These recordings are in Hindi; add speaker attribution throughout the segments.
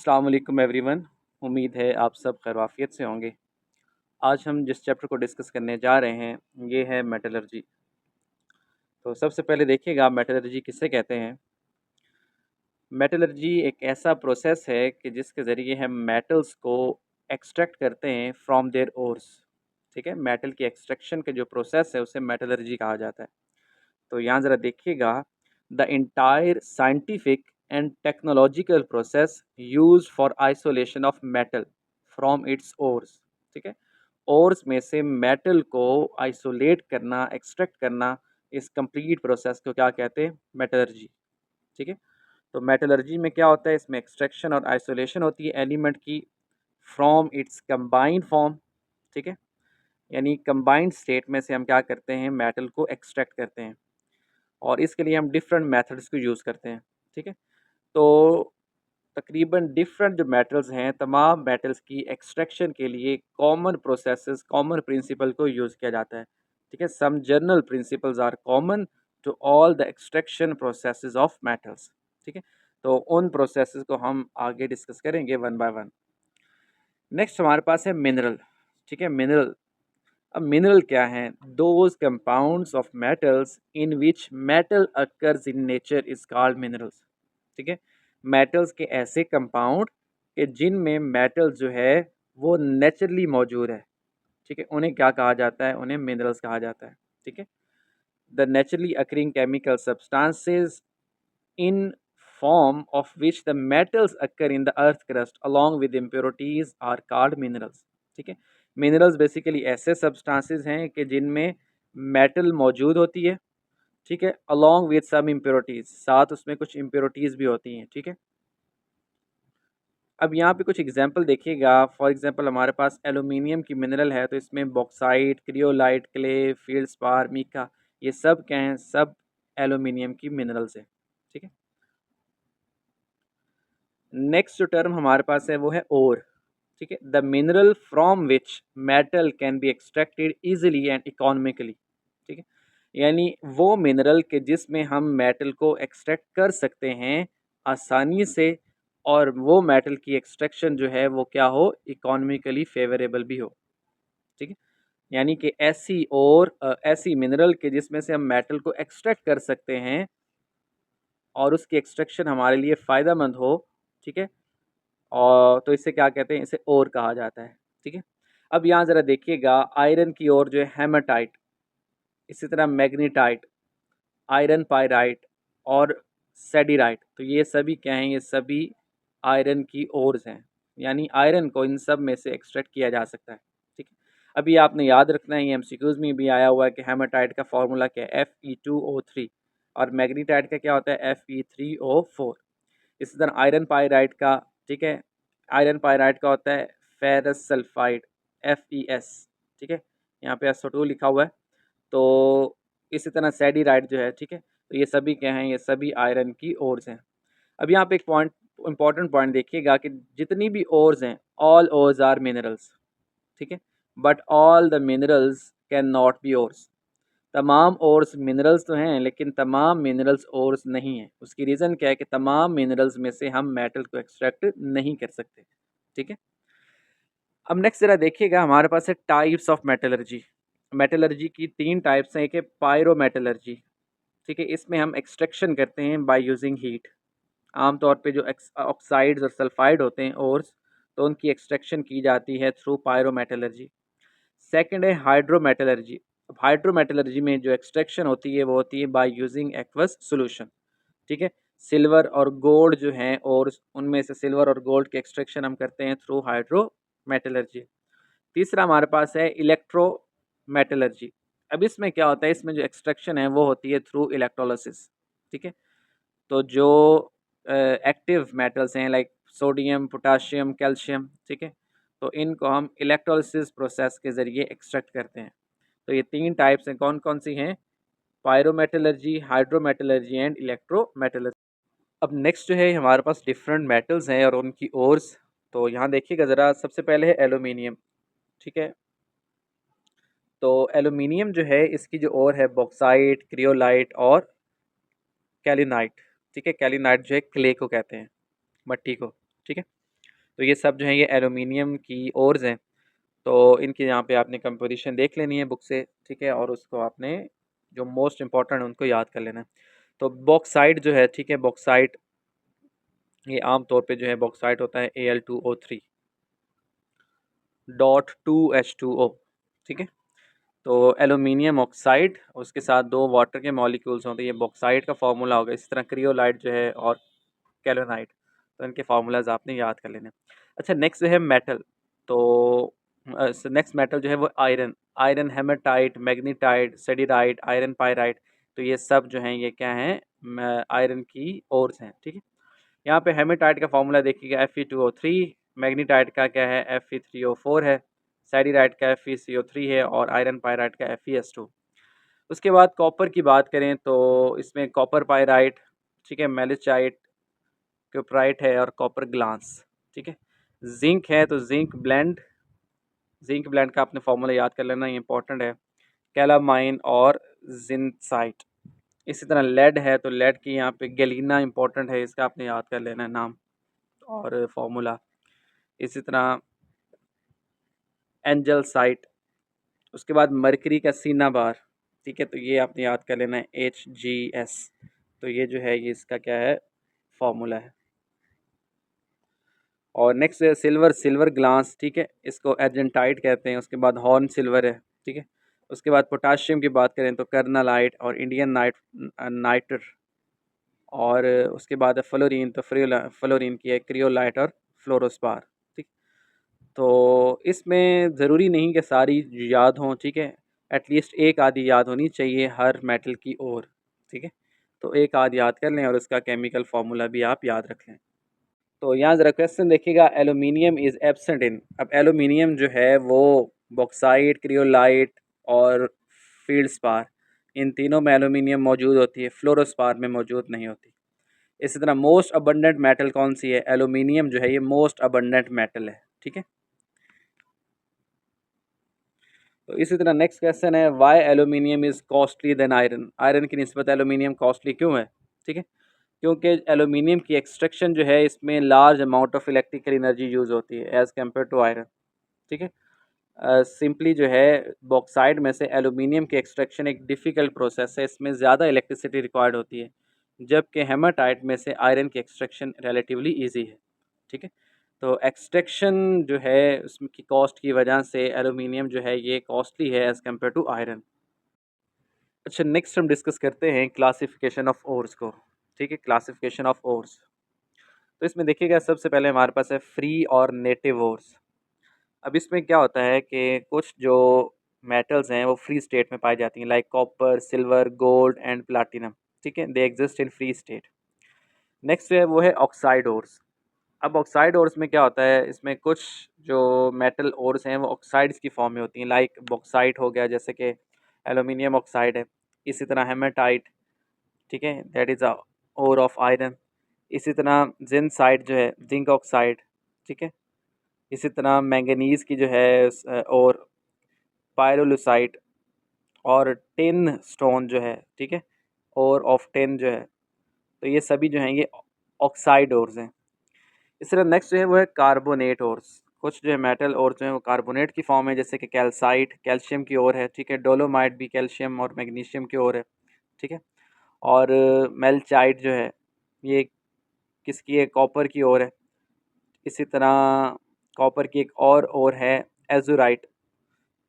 Speaker 1: अस्सलाम वालेकुम एवरीवन। उम्मीद है आप सब खैर से होंगे। आज हम जिस चैप्टर को डिस्कस करने जा रहे हैं ये है मेटलर्जी। तो सबसे पहले देखिएगा मेटलर्जी किसे कहते हैं। मेटलर्जी एक ऐसा प्रोसेस है कि जिसके ज़रिए हम मेटल्स को एक्सट्रैक्ट करते हैं फ्रॉम देयर ओर्स। ठीक है, मेटल की एक्सट्रैक्शन का जो प्रोसेस है उसे मेटलर्जी कहा जाता है। तो यहाँ ज़रा देखिएगा, the entire scientific and technological process use for isolation of metal from its ores. ठीक है, ओर्स में से मेटल को आइसोलेट करना, एक्सट्रैक्ट करना, इस कंप्लीट प्रोसेस को क्या कहते हैं? मेटलर्जी। ठीक है, तो मेटलर्जी में क्या होता है, इसमें एक्सट्रैक्शन और आइसोलेशन होती है एलिमेंट की फ्रॉम इट्स कंबाइंड फॉर्म। ठीक है, यानी कंबाइंड स्टेट में से हम क्या करते हैं, मेटल को एक्सट्रैक्ट करते हैं और इसके लिए हम डिफरेंट मेथड्स को यूज़ करते हैं। ठीक है, तो तकरीबन डिफरेंट जो मेटल्स हैं, तमाम मेटल्स की एक्सट्रैक्शन के लिए कॉमन प्रोसेसेस, कॉमन प्रिंसिपल को यूज़ किया जाता है। ठीक है, some general principles are common to all the extraction processes of metals. ठीक है, तो उन प्रोसेसेस को हम आगे डिस्कस करेंगे वन बाय वन। नेक्स्ट हमारे पास है मिनरल। ठीक है, मिनरल। अब मिनरल क्या हैं? Those compounds of metals in which metal occurs in nature is called minerals. ठीक है, मेटल्स के ऐसे कंपाउंड के जिनमें मेटल जो है वो नेचुरली मौजूद है। ठीक है, उन्हें क्या कहा जाता है? उन्हें मिनरल्स कहा जाता है। ठीक है, the naturally occurring chemical substances in form of which the metals occur in the earth crust along with impurities are called minerals। ठीक है, मिनरल्स बेसिकली ऐसे सब्सटेंसेस हैं कि जिनमें मेटल मौजूद होती है। ठीक है, along with some impurities, साथ उसमें कुछ impurities भी होती हैं। ठीक है, अब यहाँ पे कुछ एग्जांपल देखिएगा। फॉर एग्जांपल हमारे पास एलुमिनियम की मिनरल है, तो इसमें बॉक्साइट, क्रियोलाइट, क्ले, फील्डस्पार, मीका, ये सब क्या हैं? सब एलुमिनियम की मिनरल्स हैं। ठीक है, नेक्स्ट जो टर्म हमारे पास है वो है ओर। ठीक है, the mineral from which metal can be extracted easily and economically. ठीक है, यानी वो मिनरल के जिसमें हम मेटल को एक्सट्रैक्ट कर सकते हैं आसानी से, और वो मेटल की एक्सट्रैक्शन जो है वो क्या हो? इकोनॉमिकली फेवरेबल भी हो। ठीक है, यानी कि ऐसी और ऐसी मिनरल के जिसमें से हम मेटल को एक्सट्रैक्ट कर सकते हैं और उसकी एक्सट्रैक्शन हमारे लिए फ़ायदेमंद हो। ठीक है, और तो इसे क्या कहते हैं? इसे ओर कहा जाता है। ठीक है, अब यहाँ ज़रा देखिएगा, आयरन की ओर जो है हेमाटाइट, इसी तरह मैग्नीटाइट, आयरन पायराइट और सेडिराइट, तो ये सभी क्या हैं? ये सभी आयरन की ओर्स हैं, यानी आयरन को इन सब में से एक्सट्रैक्ट किया जा सकता है। ठीक है, अभी आपने याद रखना है, ये एमसीक्यूज़ में भी आया हुआ है कि हेमाटाइट का फॉर्मूला क्या है? Fe2O3, और मैग्नीटाइट का क्या होता है? Fe3O4। इसी तरह आयरन पायराइट का, ठीक है, आयरन पायराइट का होता है फेरस सल्फाइड, FeS। ठीक है, यहाँ पे SO2 लिखा हुआ है। तो इसी तरह सेडीराइट जो है, ठीक है, तो ये सभी क्या हैं? ये सभी आयरन की ओर्स हैं। अब यहाँ पे एक पॉइंट, इंपॉर्टेंट पॉइंट देखिएगा कि जितनी भी ओर्स हैं, ऑल ओर्स आर मिनरल्स। ठीक है, but all the minerals can not be ores. तमाम ओर्स मिनरल्स तो हैं लेकिन तमाम मिनरल्स ओर्स नहीं हैं। उसकी रीज़न क्या है? कि तमाम मिनरल्स में से हम मेटल को एक्सट्रैक्ट नहीं कर सकते। ठीक है, अब नेक्स्ट ज़रा देखिएगा, हमारे पास है टाइप्स ऑफ मेटलर्जी। मेटलर्जी की तीन टाइप्स हैं। एक है पायरोमेटलर्जी। ठीक है, इसमें हम एक्सट्रैक्शन करते हैं बाय यूजिंग हीट। आमतौर पे जो ऑक्साइड्स और सल्फाइड होते हैं ओर्स, तो उनकी एक्सट्रैक्शन की जाती है थ्रू पायरोमेटलर्जी। सेकंड है हाइड्रोमेटलर्जी। अब हाइड्रोमेटलर्जी में जो एक्सट्रैक्शन होती है वो होती है बाय यूजिंग एक्वस सॉल्यूशन। ठीक है, सिल्वर और गोल्ड जो हैं, और उनमें से सिल्वर और गोल्ड की एक्सट्रैक्शन हम करते हैं थ्रू हाइड्रोमेटलर्जी। तीसरा हमारे पास है इलेक्ट्रोमेटलर्जी। अब इसमें क्या होता है? इसमें जो एक्सट्रैक्शन है वो होती है थ्रू इलेक्ट्रोलिसिस। ठीक है, तो जो एक्टिव मेटल्स हैं लाइक सोडियम, पोटाशियम, कैल्शियम, ठीक है, तो इनको हम इलेक्ट्रोलिसिस प्रोसेस के ज़रिए एक्सट्रैक्ट करते हैं। तो ये तीन टाइप्स हैं, कौन कौन सी हैं? Pyrometallurgy, hydrometallurgy and electrometallurgy. अब नेक्स्ट जो है हमारे पास डिफरेंट मेटल्स हैं और उनकी ओर्स। तो यहाँ देखिएगा ज़रा, सबसे पहले है एलुमिनियम। ठीक है, तो एलुमिनियम जो है इसकी जो ओर है बॉक्साइट, क्रियोलाइट और कैलिनाइट। ठीक है, कैलिनाइट जो है क्ले को कहते हैं, मट्टी को। ठीक है, तो ये सब जो है ये एलुमिनियम की ओर्स हैं। तो इनकी यहाँ पे आपने कंपोजिशन देख लेनी है बुक से, ठीक है, और उसको आपने जो मोस्ट इम्पॉर्टेंट है उनको याद कर लेना है। तो बॉक्साइट जो है, ठीक है, बॉक्साइट ये आम तौर पे जो है बॉक्साइट होता है Al2O3 डॉट 2H2O, ठीक है। तो एलुमिनियम ऑक्साइड, उसके साथ दो वाटर के मॉलिक्यूल्स होते हैं, ये बॉक्साइट का फार्मूला होगा। इस तरह क्रियोलाइट जो है और कैलोनाइट, तो इनके फार्मूलाज आपने याद कर लेने। अच्छा, नेक्स्ट जो है मेटल। तो नेक्स्ट मेटल जो है वो iron. Iron haematite, magnetite, siderite, iron pyrite, तो ये सब जो हैं ये क्या हैं, आयरन की ओर्स हैं, ठीक है। यहाँ पे हेमेटाइट का फार्मूला देखिएगा Fe2O3, मैग्नीटाइट का क्या है Fe3O4 है, सैडिराइट का FeCO3 है और आयरन पायराइट का FeS2। उसके बाद कॉपर की बात करें तो इसमें कॉपर पायराइट, ठीक है, मेलिचाइट, क्यूपराइट है और कॉपर ग्लास, ठीक है। जिंक है तो जिंक ब्लेंड का आपने फार्मूला याद कर लेना, ये इंपॉर्टेंट है, कैलामाइन और जिनसाइट। इसी तरह लेड है तो लेड की यहाँ पे गैलीना इंपॉर्टेंट है, इसका आपने याद कर लेना है नाम और फार्मूला। इसी तरह एंजल साइट। उसके बाद मरकरी का सीना बार, ठीक है, तो ये आपने याद कर लेना है HgS। तो ये जो है ये इसका क्या है फार्मूला है। और नेक्स्ट है सिल्वर, सिल्वर ग्लास, ठीक है, इसको एजेंटाइट कहते हैं। उसके बाद हॉर्न सिल्वर है, ठीक है। उसके बाद पोटाशियम की बात करें तो कर्नालाइट और इंडियन नाइटर। और उसके बाद है फ्लोरीन, तो फ्लोरीन की है क्रियोलाइट और फ्लोरोस्पार, ठीक। तो इसमें ज़रूरी नहीं कि सारी याद हों, ठीक है, एटलीस्ट एक आधी याद होनी चाहिए हर मेटल की ओर, ठीक है। तो एक आध याद कर लें और उसका केमिकल फार्मूला भी आप याद रख लें। तो यहाँ ज़रा क्वेश्चन देखिएगा, एलुमिनियम इज़ एब्सेंट इन। अब एलुमिनियम जो है वो बॉक्साइट, क्रियोलाइट और फील्डस्पार, इन तीनों में एलुमिनियम मौजूद होती है, फ्लोरोस्पार में मौजूद नहीं होती। इसी तरह मोस्ट अबंडेंट मेटल कौन सी है, एलुमिनियम जो है ये मोस्ट अबंडेंट मेटल है, ठीक है। तो इसी तरह नेक्स्ट क्वेश्चन है, why aluminium is costly than iron. Iron की निस्बत एलुमिनियम कॉस्टली क्यों है, ठीक है। क्योंकि एलुमिनियम की एक्सट्रैक्शन जो है इसमें large amount of electrical energy use होती है एज़ कम्पेयर टू आयरन, ठीक है। सिंपली जो है बॉक्साइड में से एलुमिनियम की एक्सट्रैक्शन एक डिफ़िकल्ट प्रोसेस है, इसमें ज़्यादा इलेक्ट्रिसिटी रिक्वायर्ड होती है, जबकि हेमाटाइट में से आयरन की एक्सट्रैक्शन रिलेटिवली ईजी है, ठीक है। तो एक्सट्रैक्शन जो है उसमें की कॉस्ट की वजह से एलुमिनियम जो है ये कॉस्टली है एज़ कम्पेयर टू आयरन। अच्छा, नेक्स्ट हम डिस्कस करते हैं क्लासिफिकेशन ऑफ ओर्स को, ठीक है, क्लासिफिकेशन ऑफ ओर्स। तो इसमें देखिएगा सबसे पहले हमारे पास है फ्री और नेटिव ओर्स। अब इसमें क्या होता है कि कुछ जो मेटल्स हैं वो फ्री स्टेट में पाई जाती हैं, like copper, silver, gold and platinum, ठीक है, they exist in free state. Next है वो है ऑक्साइड ओर्स। अब ऑक्साइड ओर्स में क्या होता है, इसमें कुछ जो मेटल ओर्स हैं वो ऑक्साइड्स की फॉर्म में होती हैं, लाइक बॉक्साइट हो गया, जैसे कि एल्यूमिनियम ऑक्साइड है। इसी तरह हेमेटाइट, ठीक है, that is a ore of iron. इसी तरह जिनसाइट जो है जिंक ऑक्साइड, ठीक है। इसी तरह मैंगनीज़ की जो है और पायरोलुसाइट और टिन स्टोन जो है, ठीक है, और ऑफ टिन जो है, तो ये सभी जो हैं ये ऑक्साइड ओर्स हैं। इस तरह नेक्स्ट जो है वो है कार्बोनेट ओर्स। कुछ जो है मेटल और जो है वो कार्बोनेट की फॉर्म है, जैसे कि कैल्साइट कैल्शियम की ओर है, ठीक है, डोलोमाइट भी कैल्शियम और मैग्नीशियम की ओर है, ठीक है। और मेल्चाइट जो है ये किसकी है, कॉपर की ओर है। इसी तरह कॉपर की एक और है एजुराइट।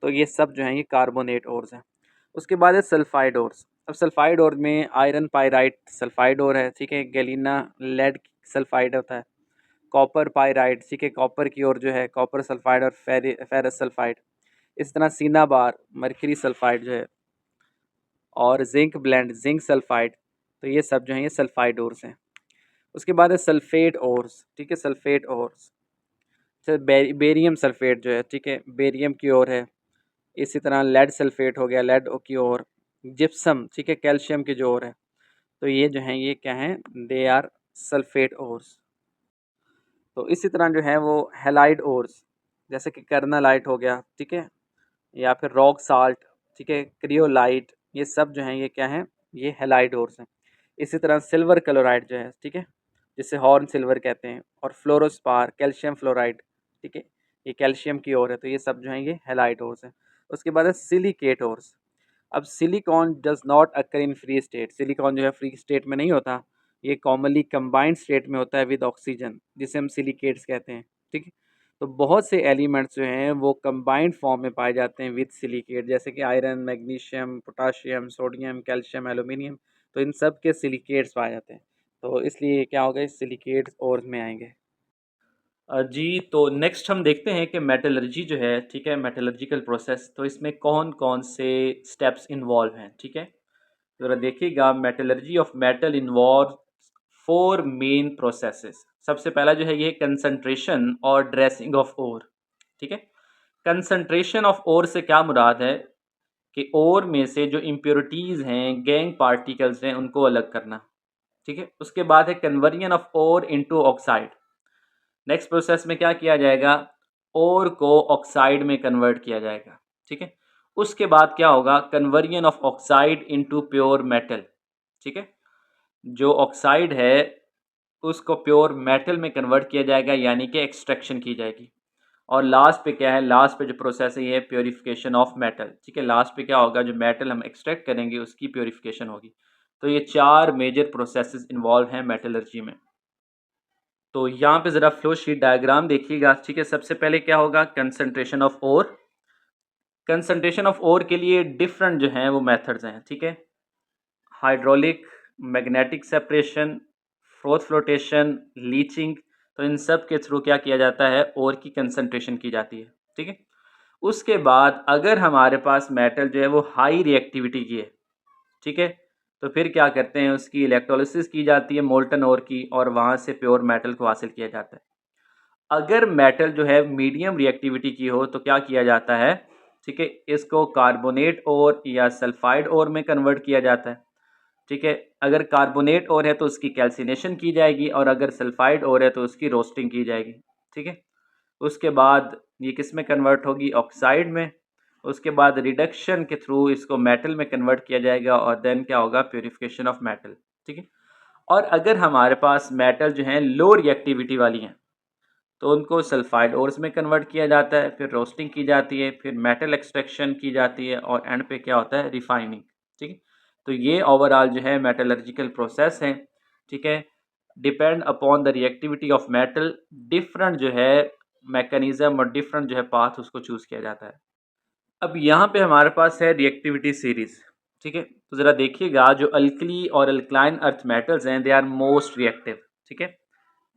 Speaker 1: तो ये सब जो हैं ये कार्बोनेट ओर्स हैं। उसके बाद है सल्फाइड ओर्स। अब सल्फाइड ओर में आयरन पायराइट सल्फाइड ओर है, ठीक है, गैलीना लेड सल्फाइड होता है, कॉपर पायराइट, ठीक है, कॉपर की ओर जो है कॉपर सल्फाइड और फेरस सल्फाइड। इस तरह सीना बार मरकरी सल्फाइड जो है और जिंक ब्लेंड जिंक सल्फाइड, तो ये सब जो हैं ये सल्फाइड ओर्स हैं। उसके बाद है सल्फेट ओर्स, ठीक है, सल्फेट ओर्स। फिर बेरियम सल्फेट जो है, ठीक है, बेरियम की ओर है। इसी तरह लेड सल्फेट हो गया, लेड की ओर। जिप्सम, ठीक है, कैल्शियम की जो ओर है। तो ये जो हैं ये क्या हैं, दे आर सल्फेट ओर्स। तो इसी तरह जो है वो हेलाइड ओर्स, जैसे कि कर्नालाइट हो गया, ठीक है, या फिर रॉक साल्ट, ठीक है, क्रियोलाइट, ये सब जो हैं ये क्या हैं, ये हेलाइड ओर्स हैं। इसी तरह सिल्वर क्लोराइड जो है, ठीक है, जिसे हॉर्न सिल्वर कहते हैं, और फ्लोरोस्पार, कैल्शियम फ्लोराइड, ठीक है, ये कैल्शियम की ओर है, तो ये सब जो हैं ये हैलाइड ओर्स हैं। उसके बाद है सिलिकेट ओर्स। अब silicon does not occur in free state, silicon जो है फ्री स्टेट में नहीं होता, ये कॉमनली कंबाइंड स्टेट में होता है विद ऑक्सीजन, जिसे हम सिलिकेट्स कहते हैं, ठीक है। तो बहुत से एलिमेंट्स जो हैं वो कंबाइंड फॉर्म में पाए जाते हैं विद सिलिकेट, जैसे कि iron, magnesium, potassium, sodium, calcium, aluminium, तो इन सब के सिलिकेट्स पाए जाते हैं। तो इसलिए क्या हो गए, सिलिकेट्स और में आएंगे। जी, तो नेक्स्ट हम देखते हैं कि मेटलर्जी जो है, ठीक है, मेटलर्जिकल प्रोसेस, तो इसमें कौन कौन से स्टेप्स इन्वॉल्व हैं, ठीक है। तो ज़रा देखिएगा, metallurgy of metal involve 4 main processes. सबसे पहला जो है ये कंसंट्रेशन और ड्रेसिंग ऑफ ओर, ठीक है। कंसंट्रेशन ऑफ ओर से क्या मुराद है कि ओर में से जो इम्प्योरिटीज़ हैं, गैंग पार्टिकल्स हैं, उनको अलग करना, ठीक है। उसके बाद है conversion of ore into oxide. Next process में क्या किया जाएगा, ओर को ऑक्साइड में कन्वर्ट किया जाएगा, ठीक है। उसके बाद क्या होगा, conversion of oxide into pure metal, ठीक है। जो ऑक्साइड है उसको प्योर मेटल में कन्वर्ट किया जाएगा, यानी कि एक्सट्रैक्शन की जाएगी। और लास्ट पे क्या है, लास्ट पे जो प्रोसेस है ये प्योरीफिकेशन ऑफ मेटल, ठीक है। लास्ट पे क्या होगा, जो मेटल हम एक्सट्रैक्ट करेंगे उसकी प्योरीफिकेशन होगी। तो ये 4 मेजर प्रोसेसेस इन्वॉल्व हैं मेटलर्जी में। तो यहाँ पे ज़रा फ्लो शीट डायग्राम देखिएगा, ठीक है। सबसे पहले क्या होगा, concentration of ore. Concentration of ore के लिए डिफरेंट जो हैं वो मेथड्स हैं, ठीक है। Hydraulic, magnetic separation, fourth flotation, leaching, तो इन सब के थ्रू क्या किया जाता है, ओर की कंसंट्रेशन की जाती है, ठीक है। उसके बाद अगर हमारे पास मेटल जो है वो हाई रिएक्टिविटी की है, ठीक है, तो फिर क्या करते हैं, उसकी इलेक्ट्रोलिसिस की जाती है मोल्टन ओर की, और वहाँ से प्योर मेटल को हासिल किया जाता है। अगर मेटल जो है मीडियम रिएक्टिविटी की हो तो क्या किया जाता है, ठीक है, इसको कार्बोनेट ओर या सल्फाइड ओर में कन्वर्ट किया जाता है, ठीक है। अगर कार्बोनेट ओर है तो उसकी कैल्सिनेशन की जाएगी, और अगर सल्फाइड ओर है तो उसकी रोस्टिंग की जाएगी, ठीक है। उसके बाद ये किस में कन्वर्ट होगी, ऑक्साइड में। उसके बाद रिडक्शन के थ्रू इसको मेटल में कन्वर्ट किया जाएगा, और देन क्या होगा, प्योरीफिकेशन ऑफ मेटल, ठीक है। और अगर हमारे पास मेटल जो है लो रिएक्टिविटी वाली हैं तो उनको सल्फाइड ओर्स में कन्वर्ट किया जाता है, फिर रोस्टिंग की जाती है, फिर मेटल एक्सट्रैक्शन की जाती है, और एंड पे क्या होता है, रिफाइनिंग, ठीक है। तो ये ओवरऑल जो है मेटलर्जिकल प्रोसेस है, ठीक है। Depend upon the reactivity of metal, different जो है मैकेनिज्म और डिफरेंट जो है पाथ उसको चूज़ किया जाता है। अब यहाँ पे हमारे पास है रिएक्टिविटी सीरीज, ठीक है। तो ज़रा देखिएगा, जो अल्कली और अल्कलाइन अर्थ मेटल्स हैं दे आर मोस्ट रिएक्टिव, ठीक है।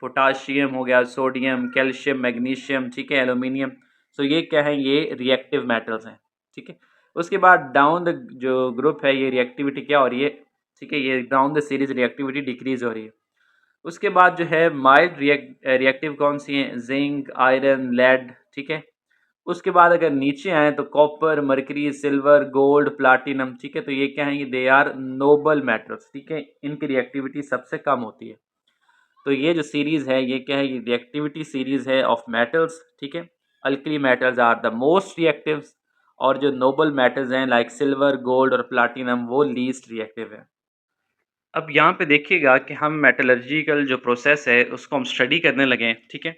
Speaker 1: पोटाशियम हो गया, सोडियम, कैल्शियम, मैग्नीशियम, ठीक है, एल्यूमिनियम, सो ये क्या है, ये रिएक्टिव मेटल्स हैं, ठीक है। उसके बाद डाउन द जो ग्रुप है ये रिएक्टिविटी क्या हो रही है, ठीक है, ये down the series reactivity decrease हो रही है। उसके बाद जो है माइल्ड रिएक्टिव कौन सी हैं, जिंक, आयरन, लेड, ठीक है। उसके बाद अगर नीचे आए तो copper, mercury, silver, gold, platinum, ठीक है। तो ये क्या है, ये दे आर नोबल मेटल्स, ठीक है, इनकी रिएक्टिविटी सबसे कम होती है। तो ये जो सीरीज़ है ये क्या है, ये रिएक्टिविटी सीरीज़ है ऑफ मेटल्स, ठीक है। Alkali metals are the most reactives, और जो नोबल मेटल्स हैं लाइक सिल्वर, गोल्ड और प्लाटिनम वो लीस्ट रिएक्टिव है। अब यहाँ पे देखिएगा कि हम मेटलर्जिकल जो प्रोसेस है उसको हम स्टडी करने लगे, ठीक है।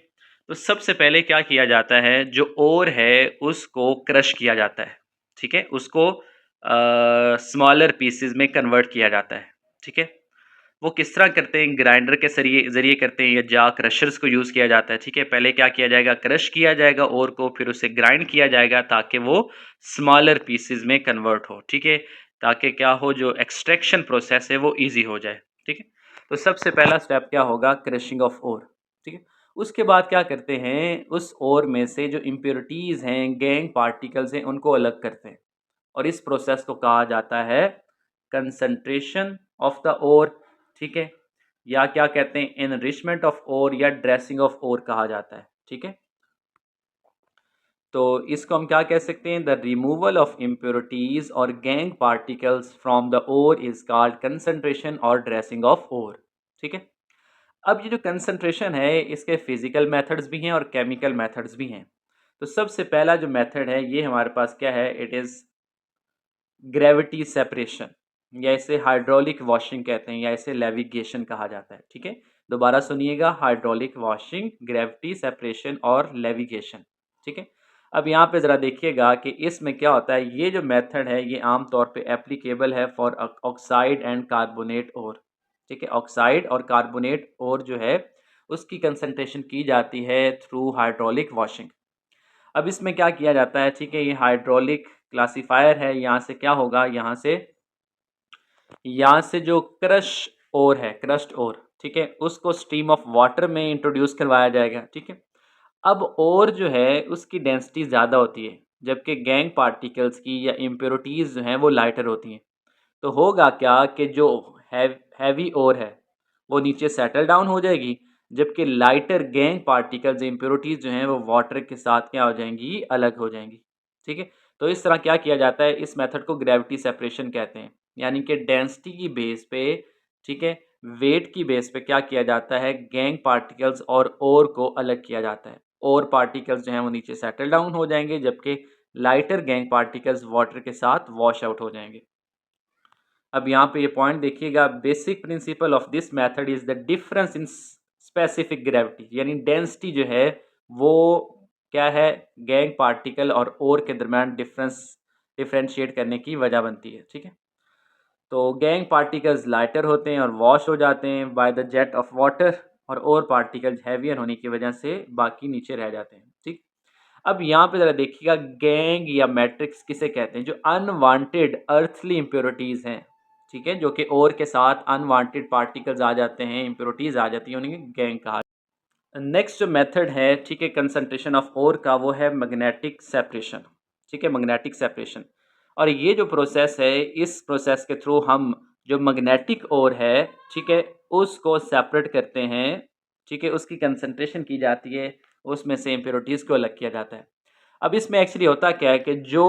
Speaker 1: तो सबसे पहले क्या किया जाता है, जो ओर है उसको क्रश किया जाता है, ठीक है, उसको स्मॉलर पीसेस में कन्वर्ट किया जाता है, ठीक है। वो किस तरह करते हैं, ग्राइंडर के ज़रिए करते हैं या जा क्रशर्स को यूज़ किया जाता है, ठीक है। पहले क्या किया जाएगा, क्रश किया जाएगा ओर को, फिर उसे ग्राइंड किया जाएगा ताकि वो स्मॉलर पीसेस में कन्वर्ट हो, ठीक है, ताकि क्या हो, जो एक्सट्रैक्शन प्रोसेस है वो ईजी हो जाए, ठीक है। तो सबसे पहला स्टेप क्या होगा, क्रशिंग ऑफ ओर, ठीक है। उसके बाद क्या करते हैं, उस ओर में से जो इम्प्योरिटीज़ हैं, गैंग पार्टिकल्स हैं, उनको अलग करते हैं, और इस प्रोसेस को कहा जाता है कंसंट्रेशन ऑफ द ओर, ठीक है, या क्या कहते हैं, एनरिचमेंट ऑफ ओर या ड्रेसिंग ऑफ ओर कहा जाता है, ठीक है। तो इसको हम क्या कह सकते हैं, द रिमूवल ऑफ इम्प्योरिटीज और gangue particles from the ore is called concentration और ड्रेसिंग ऑफ ओर, ठीक है। अब ये जो कंसंट्रेशन है इसके फिजिकल मेथड्स भी हैं और केमिकल मेथड्स भी हैं। तो सबसे पहला जो मेथड है ये हमारे पास क्या है, इट इज़ ग्रेविटी सेपरेशन, या इसे हाइड्रोलिक वॉशिंग कहते हैं, या इसे लेविगेशन कहा जाता है, ठीक है। दोबारा सुनिएगा, हाइड्रोलिक वॉशिंग, ग्रेविटी सेपरेशन और लेविगेशन। ठीक है, अब यहाँ पे ज़रा देखिएगा कि इसमें क्या होता है। ये जो मेथड है ये आम तौर पे एप्लीकेबल है फॉर ऑक्साइड एंड कार्बोनेट ओर। ठीक है, ऑक्साइड और कार्बोनेट ओर जो है उसकी कंसंट्रेशन की जाती है थ्रू हाइड्रोलिक वॉशिंग। अब इसमें क्या किया जाता है, ठीक है, ये हाइड्रोलिक क्लासीफायर है। यहाँ से क्या होगा, यहाँ से जो क्रश ओर है, क्रस्ट ओर, ठीक है, उसको स्ट्रीम ऑफ वाटर में इंट्रोड्यूस करवाया जाएगा। ठीक है, अब ओर जो है उसकी डेंसिटी ज़्यादा होती है, जबकि गैंग पार्टिकल्स की या इम्प्योरिटीज़ जो हैं वो लाइटर होती हैं। तो होगा क्या कि जो हैवी ओर है वो नीचे सेटल डाउन हो जाएगी, जबकि लाइटर गैंग पार्टिकल्स इम्प्योरिटीज़ जो हैं वो वाटर के साथ क्या हो जाएंगी, अलग हो जाएंगी। ठीक है, तो इस तरह क्या किया जाता है, इस मेथड को ग्रेविटी सेपरेशन कहते हैं। यानी कि डेंसिटी की बेस पे, ठीक है, वेट की बेस पे क्या किया जाता है, गैंग पार्टिकल्स और ओर को अलग किया जाता है। ओर पार्टिकल्स जो हैं वो नीचे सेटल डाउन हो जाएंगे, जबकि लाइटर गैंग पार्टिकल्स वाटर के साथ वॉश आउट हो जाएंगे। अब यहाँ पे ये पॉइंट देखिएगा, basic principle of this method is the difference in specific gravity. यानी डेंसिटी जो है वो क्या है, गैंग पार्टिकल और ओर के दरम्यान डिफरेंशिएट करने की वजह बनती है। ठीक है, तो गैंग पार्टिकल्स लाइटर होते हैं और वॉश हो जाते हैं by the jet of water, और ओर पार्टिकल्स हैवियर होने की वजह से बाकी नीचे रह जाते हैं। ठीक, अब यहाँ पे ज़रा देखिएगा, गैंग या मैट्रिक्स किसे कहते हैं, जो अनवांटेड अर्थली इम्प्योरिटीज़ हैं। ठीक है, जो कि ओर के साथ अनवांटेड पार्टिकल्स आ जाते हैं, इम्प्योरिटीज़ आ जाती हैं, उन्हें गैंग कहा। नेक्स्ट जो मेथड है, ठीक है, कंसंट्रेशन ऑफ ओर का, वो है मैग्नेटिक सेपरेशन। ठीक है, मैग्नेटिक सेपरेशन। और ये जो प्रोसेस है, इस प्रोसेस के थ्रू हम जो मैग्नेटिक ओर है, ठीक है, उसको सेपरेट करते हैं। ठीक है, उसकी कंसंट्रेशन की जाती है, उसमें से इम्प्योरिटीज़ को अलग किया जाता है। अब इसमें एक्चुअली होता क्या है कि जो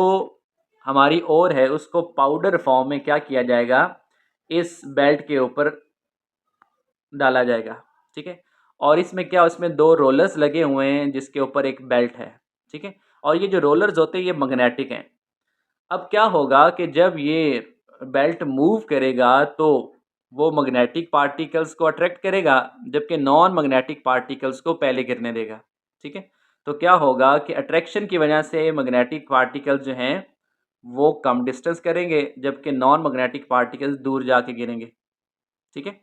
Speaker 1: हमारी ओर है उसको पाउडर फॉर्म में क्या किया जाएगा, इस बेल्ट के ऊपर डाला जाएगा। ठीक है, और इसमें क्या, उसमें दो रोलर्स लगे हुए हैं जिसके ऊपर एक बेल्ट है। ठीक है, और ये जो रोलर्स होते हैं ये मैग्नेटिक हैं। अब क्या होगा कि जब ये बेल्ट मूव करेगा तो वो मैग्नेटिक पार्टिकल्स को अट्रैक्ट करेगा, जबकि नॉन मैग्नेटिक पार्टिकल्स को पहले गिरने देगा। ठीक है, तो क्या होगा कि अट्रैक्शन की वजह से मैग्नेटिक पार्टिकल्स जो हैं वो कम डिस्टेंस करेंगे, जबकि नॉन मैग्नेटिक पार्टिकल्स दूर जाके गिरेंगे। ठीक है,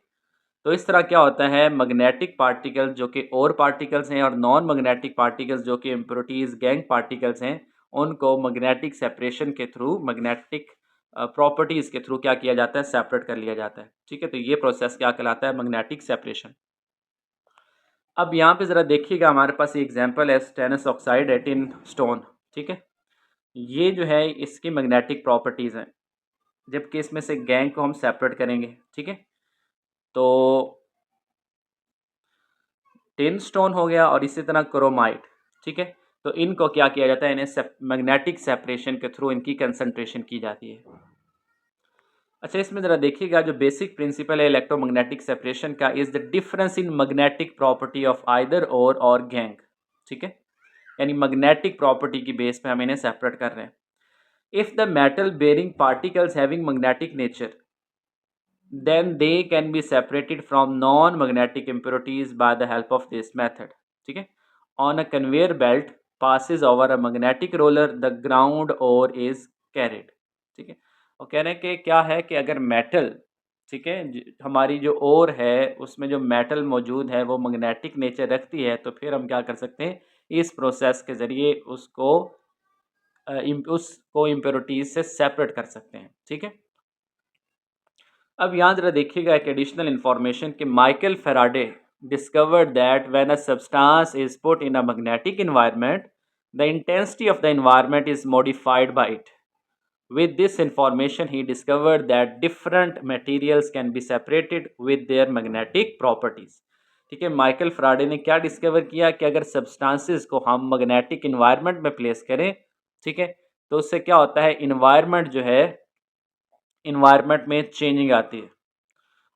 Speaker 1: तो इस तरह क्या होता है, मैग्नेटिक पार्टिकल्स जो कि और पार्टिकल्स हैं और नॉन मैग्नेटिक पार्टिकल्स जो कि इम्प्योरिटीज़ गैंग पार्टिकल्स हैं, उनको मैग्नेटिक सेपरेशन के थ्रू, मैग्नेटिक प्रॉपर्टीज़ के थ्रू क्या किया जाता है, सेपरेट कर लिया जाता है। ठीक है, तो ये प्रोसेस क्या कहलाता है, मैग्नेटिक सेपरेशन। अब यहाँ पे ज़रा देखिएगा, हमारे पास ये एग्जांपल है स्टेनस ऑक्साइड एटिन स्टोन। ठीक है, ये जो है इसकी मैग्नेटिक प्रॉपर्टीज़ हैं, जबकि इसमें से गैंग को हम सेपरेट करेंगे। ठीक है, तो टिन स्टोन हो गया और इसी तरह क्रोमाइट। ठीक है, तो इनको क्या किया जाता है, इन्हें मैग्नेटिक सेपरेशन के थ्रू इनकी कंसंट्रेशन की जाती है। अच्छा, इसमें ज़रा देखिएगा, जो बेसिक प्रिंसिपल है इलेक्ट्रोमैग्नेटिक सेपरेशन का, is the difference in magnetic property of either ore और गैंग। ठीक है, यानी मैग्नेटिक प्रॉपर्टी की बेस पे हम इन्हें सेपरेट कर रहे हैं। If the metal bearing particles having magnetic nature, then they can be separated from non-magnetic impurities by the help of this method. ठीक है, on a conveyor belt passes over a magnetic roller, the ground ore is carried. ठीक है, और कह रहे हैं कि क्या है कि अगर मेटल, ठीक है, हमारी जो ओर है उसमें जो मेटल मौजूद है वो मैग्नेटिक नेचर रखती है, तो फिर हम क्या कर सकते हैं, इस प्रोसेस के ज़रिए उसको इम्प्योरिटीज से सेपरेट कर सकते हैं। ठीक है, अब यहाँ जरा देखिएगा एक एडिशनल इंफॉर्मेशन कि Michael Faraday discovered that when a substance is put in a magnetic environment, the intensity of the environment is modified by it. With this information, he discovered that different materials can be separated with their magnetic properties. ठीक है, माइकल फ्राडे ने क्या डिस्कवर किया कि अगर सब्सटेंसेस को हम मैग्नेटिक इन्वायरमेंट में प्लेस करें, ठीक है, तो उससे क्या होता है, इन्वायरमेंट जो है, इन्वायरमेंट में चेंजिंग आती है,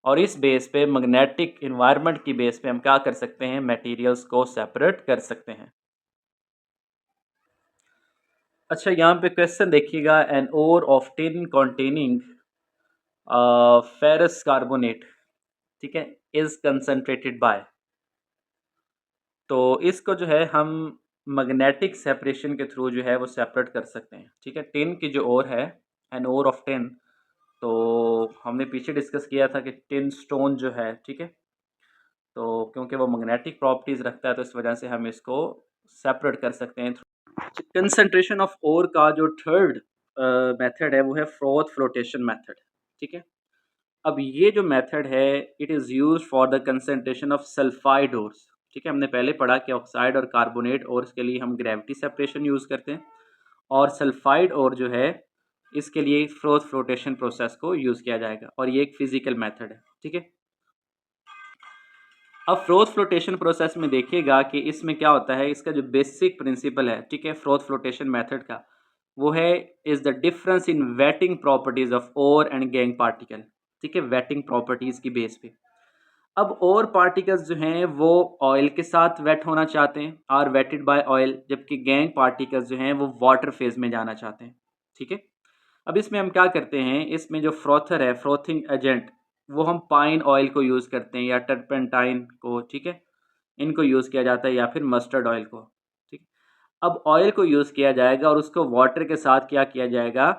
Speaker 1: और इस बेस पे, मैग्नेटिक इन्वायरमेंट की बेस पे हम क्या कर सकते हैं, मटेरियल्स को सेपरेट कर सकते हैं। अच्छा, यहाँ पे क्वेश्चन देखिएगा, an ore of tin containing ferrous carbonate ठीक है, इज कंसनट्रेटेड बाय। तो इसको जो है हम मैग्नेटिक सेपरेशन के थ्रू जो है वो सेपरेट कर सकते हैं। ठीक है, टिन की जो ओर है, एन ओर ऑफ टिन, तो हमने पीछे डिस्कस किया था कि टिन स्टोन जो है, ठीक है, तो क्योंकि वो मैग्नेटिक प्रॉपर्टीज रखता है तो इस वजह से हम इसको सेपरेट कर सकते हैं। कंसंट्रेशन ऑफ ओर का जो थर्ड मेथड है वो है फ्रोथ फ्लोटेशन मेथड। ठीक है, अब ये जो मेथड है it is use for the concentration of sulphide ores. ठीक है, हमने पहले पढ़ा कि ऑक्साइड और कार्बोनेट ओर्स के लिए हम ग्रेविटी सेपरेशन यूज़ करते हैं, और सल्फाइड और जो है इसके लिए फ्रोथ फ्लोटेशन प्रोसेस को यूज़ किया जाएगा, और ये एक फिजिकल मेथड है। ठीक है, अब फ्रोथ फ्लोटेशन प्रोसेस में देखिएगा कि इसमें क्या होता है, इसका जो बेसिक प्रिंसिपल है, ठीक है, फ्रोथ फ्लोटेशन मेथड का, वो है is the difference in wetting properties of ore and gangue particle. ठीक है, वेटिंग प्रॉपर्टीज की बेस पे अब ओर पार्टिकल्स जो हैं वो ऑयल के साथ वेट होना चाहते हैं, आर वेटेड बाय ऑयल, जबकि गैंग पार्टिकल्स जो हैं वो वाटर फेज में जाना चाहते हैं। ठीक है, अब इसमें हम क्या करते हैं, इसमें जो फ्रोथर है, फ्रोथिंग एजेंट, वो हम पाइन ऑयल को यूज़ करते हैं या टर्पेंटाइन को। ठीक है, इनको यूज़ किया जाता है, या फिर मस्टर्ड ऑयल को। ठीक, अब ऑयल को यूज़ किया जाएगा और उसको वाटर के साथ क्या किया जाएगा,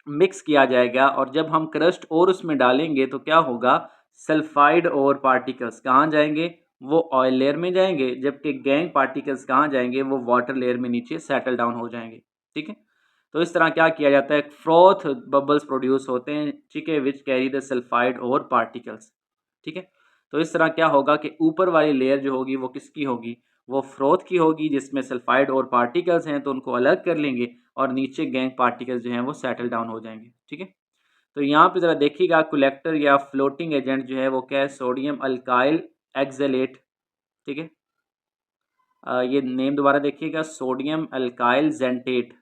Speaker 1: मिक्स किया जाएगा, और जब हम क्रस्ट और उसमें डालेंगे तो क्या होगा, सल्फाइड और पार्टिकल्स कहाँ जाएंगे, वो ऑयल लेयर में जाएंगे, जबकि गैंग पार्टिकल्स कहाँ जाएंगे, वो वाटर लेयर में नीचे सेटल डाउन हो जाएंगे। ठीक है, तो इस तरह क्या किया जाता है, फ्रोथ बबल्स प्रोड्यूस होते हैं, ठीक है, विच कैरी द सल्फाइड और पार्टिकल्स। ठीक है, तो इस तरह क्या होगा कि ऊपर वाली लेयर जो होगी वो किसकी होगी, वो फ्रोथ की होगी, जिसमें सल्फाइड और पार्टिकल्स हैं तो उनको अलग कर लेंगे, और नीचे गैंग पार्टिकल्स जो हैं वो सेटल डाउन हो जाएंगे। ठीक है, तो यहाँ पे ज़रा देखिएगा, कलेक्टर या फ्लोटिंग एजेंट जो है वो क्या है, सोडियम अल्काइल एक्जेलेट। ठीक है, ये नेम दोबारा देखिएगा, सोडियम अल्काइल जेंटेट।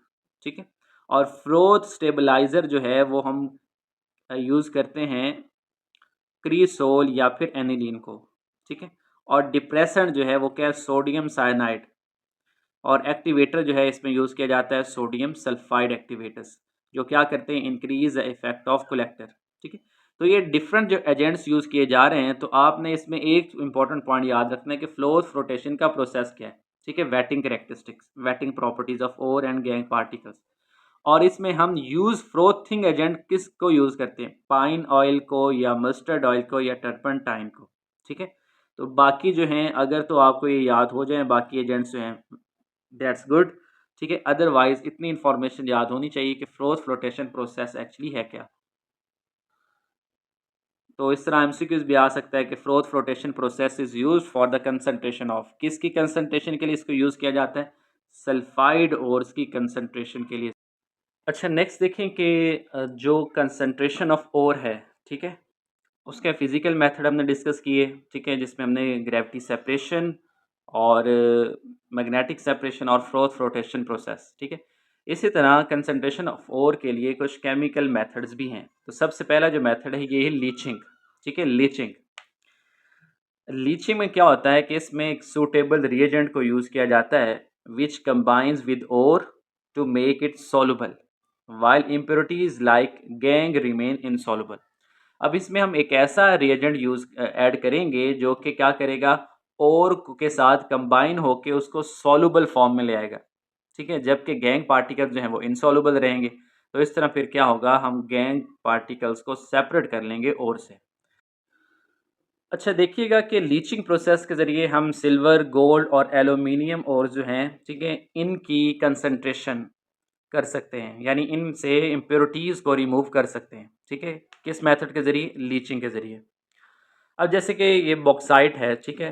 Speaker 1: ठीक है, और फ्लोथ स्टेबलाइजर जो है वो हम यूज़ करते हैं क्रीसोल या फिर एनिलीन को। ठीक है, और डिप्रेसेंट जो है वो क्या है, सोडियम साइनाइड, और एक्टिवेटर जो है इसमें यूज़ किया जाता है सोडियम सल्फाइड एक्टिवेटर्स, जो क्या करते हैं, increase the effect of collector. ठीक है, तो ये डिफरेंट जो एजेंट्स यूज़ किए जा रहे हैं, तो आपने इसमें एक इंपॉर्टेंट पॉइंट याद रखना है कि फ्लोथ फ्लोटेशन का प्रोसेस क्या है। ठीक है, wetting characteristics, wetting properties of ore and gangue particles, और इसमें हम यूज़ फ्रोथिंग एजेंट किस को यूज़ करते हैं, पाइन ऑयल को या मस्टर्ड ऑयल को या टर्पंटाइन को। ठीक है, तो बाकी जो हैं अगर तो आपको ये याद हो जाए बाकी एजेंट्स जो हैं, दैट्स गुड। ठीक है, अदरवाइज इतनी इंफॉर्मेशन याद होनी चाहिए कि फ्रोथ फ्लोटेशन प्रोसेस एक्चुअली है क्या। तो इस तरह एमसीक्यूज भी आ सकता है कि froth flotation process is use for the concentration of, किसकी कंसंट्रेशन के लिए इसको यूज़ किया जाता है, सल्फाइड ओर्स की कंसंट्रेशन के लिए। अच्छा, नेक्स्ट देखें कि जो कंसंट्रेशन ऑफ ओर है, ठीक है, उसके फिजिकल मेथड हमने डिस्कस किए। ठीक है, जिसमें हमने ग्रेविटी सेपरेशन और मैग्नेटिक सेपरेशन और फ्रोथ फ्लोटेशन प्रोसेस। ठीक है, इसी तरह कंसंट्रेशन ऑफ ओर के लिए कुछ केमिकल मेथड्स भी हैं। तो सबसे पहला जो मेथड है ये है लीचिंग। ठीक है, लीचिंग, लीचिंग में क्या होता है कि इसमें एक सूटेबल रिएजेंट को यूज़ किया जाता है which combines with ore to make it soluble while impurities like gangue remain insoluble. अब इसमें हम एक ऐसा रिएजेंट यूज़ ऐड करेंगे जो कि क्या करेगा, और के साथ कंबाइन होके उसको सॉल्युबल फॉर्म में ले आएगा। ठीक है, जबकि गैंग पार्टिकल्स जो हैं वो इनसॉल्युबल रहेंगे। तो इस तरह फिर क्या होगा, हम गैंग पार्टिकल्स को सेपरेट कर लेंगे और से। अच्छा, देखिएगा कि लीचिंग प्रोसेस के ज़रिए हम सिल्वर, गोल्ड और एल्यूमिनियम और जो हैं, ठीक है, इनकी कंसंट्रेशन कर सकते हैं, यानी इनसे इम्प्योरिटीज़ को रिमूव कर सकते हैं। ठीक है, किस मेथड के ज़रिए, लीचिंग के ज़रिए। अब जैसे कि ये बॉक्साइट है, ठीक है,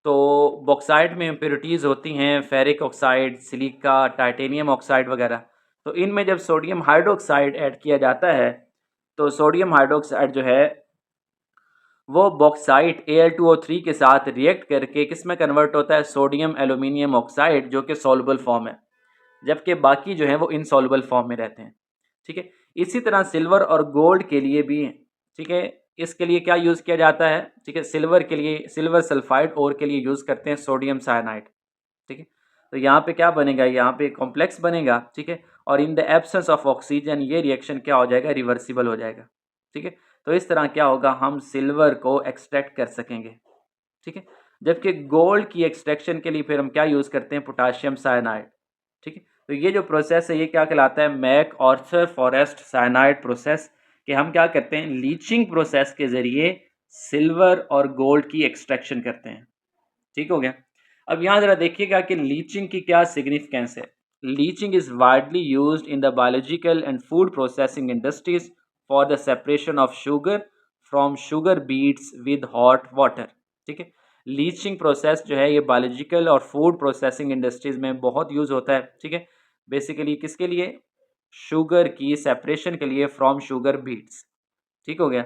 Speaker 1: तो बॉक्साइट में इम्प्योरिटीज़ होती हैं, ferric oxide, silica, titanium oxide वगैरह। तो इनमें जब सोडियम हाइड्रोक्साइड ऐड किया जाता है, तो सोडियम हाइड्रोक्साइड जो है वो बॉक्साइट Al2O3 के साथ रिएक्ट करके किस में कन्वर्ट होता है, सोडियम एल्यूमिनियम ऑक्साइड, जो कि सॉल्युबल फॉर्म है, जबकि बाकी जो है वो इनसॉल्युबल फॉर्म में रहते हैं। ठीक है, इसी तरह सिल्वर और गोल्ड के लिए भी, ठीक है, इसके लिए क्या यूज़ किया जाता है, ठीक है, सिल्वर के लिए सिल्वर सल्फाइड और के लिए यूज़ करते हैं सोडियम साइनाइड। ठीक है, तो यहाँ पे क्या बनेगा, यहाँ पे कॉम्प्लेक्स बनेगा। ठीक है, और इन द एब्सेंस ऑफ ऑक्सीजन ये रिएक्शन क्या हो जाएगा, रिवर्सिबल हो जाएगा। ठीक है, तो इस तरह क्या होगा, हम सिल्वर को एक्सट्रैक्ट कर सकेंगे, ठीक है। जबकि गोल्ड की एक्सट्रैक्शन के लिए फिर हम क्या यूज़ करते हैं, पोटाशियम साइनाइड, ठीक है। तो ये जो प्रोसेस है ये क्या कहलाता है, MacArthur Forrest cyanide process, कि हम क्या करते हैं, लीचिंग प्रोसेस के ज़रिए सिल्वर और गोल्ड की एक्सट्रैक्शन करते हैं, ठीक हो गया। अब यहाँ ज़रा देखिएगा कि लीचिंग की क्या सिग्निफिकेंस है। Leaching is widely used in the biological and food processing industries for the separation of sugar from sugar beets with hot water, ठीक है। लीचिंग प्रोसेस जो है ये बायोलॉजिकल और फूड प्रोसेसिंग इंडस्ट्रीज में बहुत यूज़ होता है, ठीक है। बेसिकली किसके लिए, शुगर की सेपरेशन के लिए फ्रॉम शुगर बीट्स, ठीक हो गया।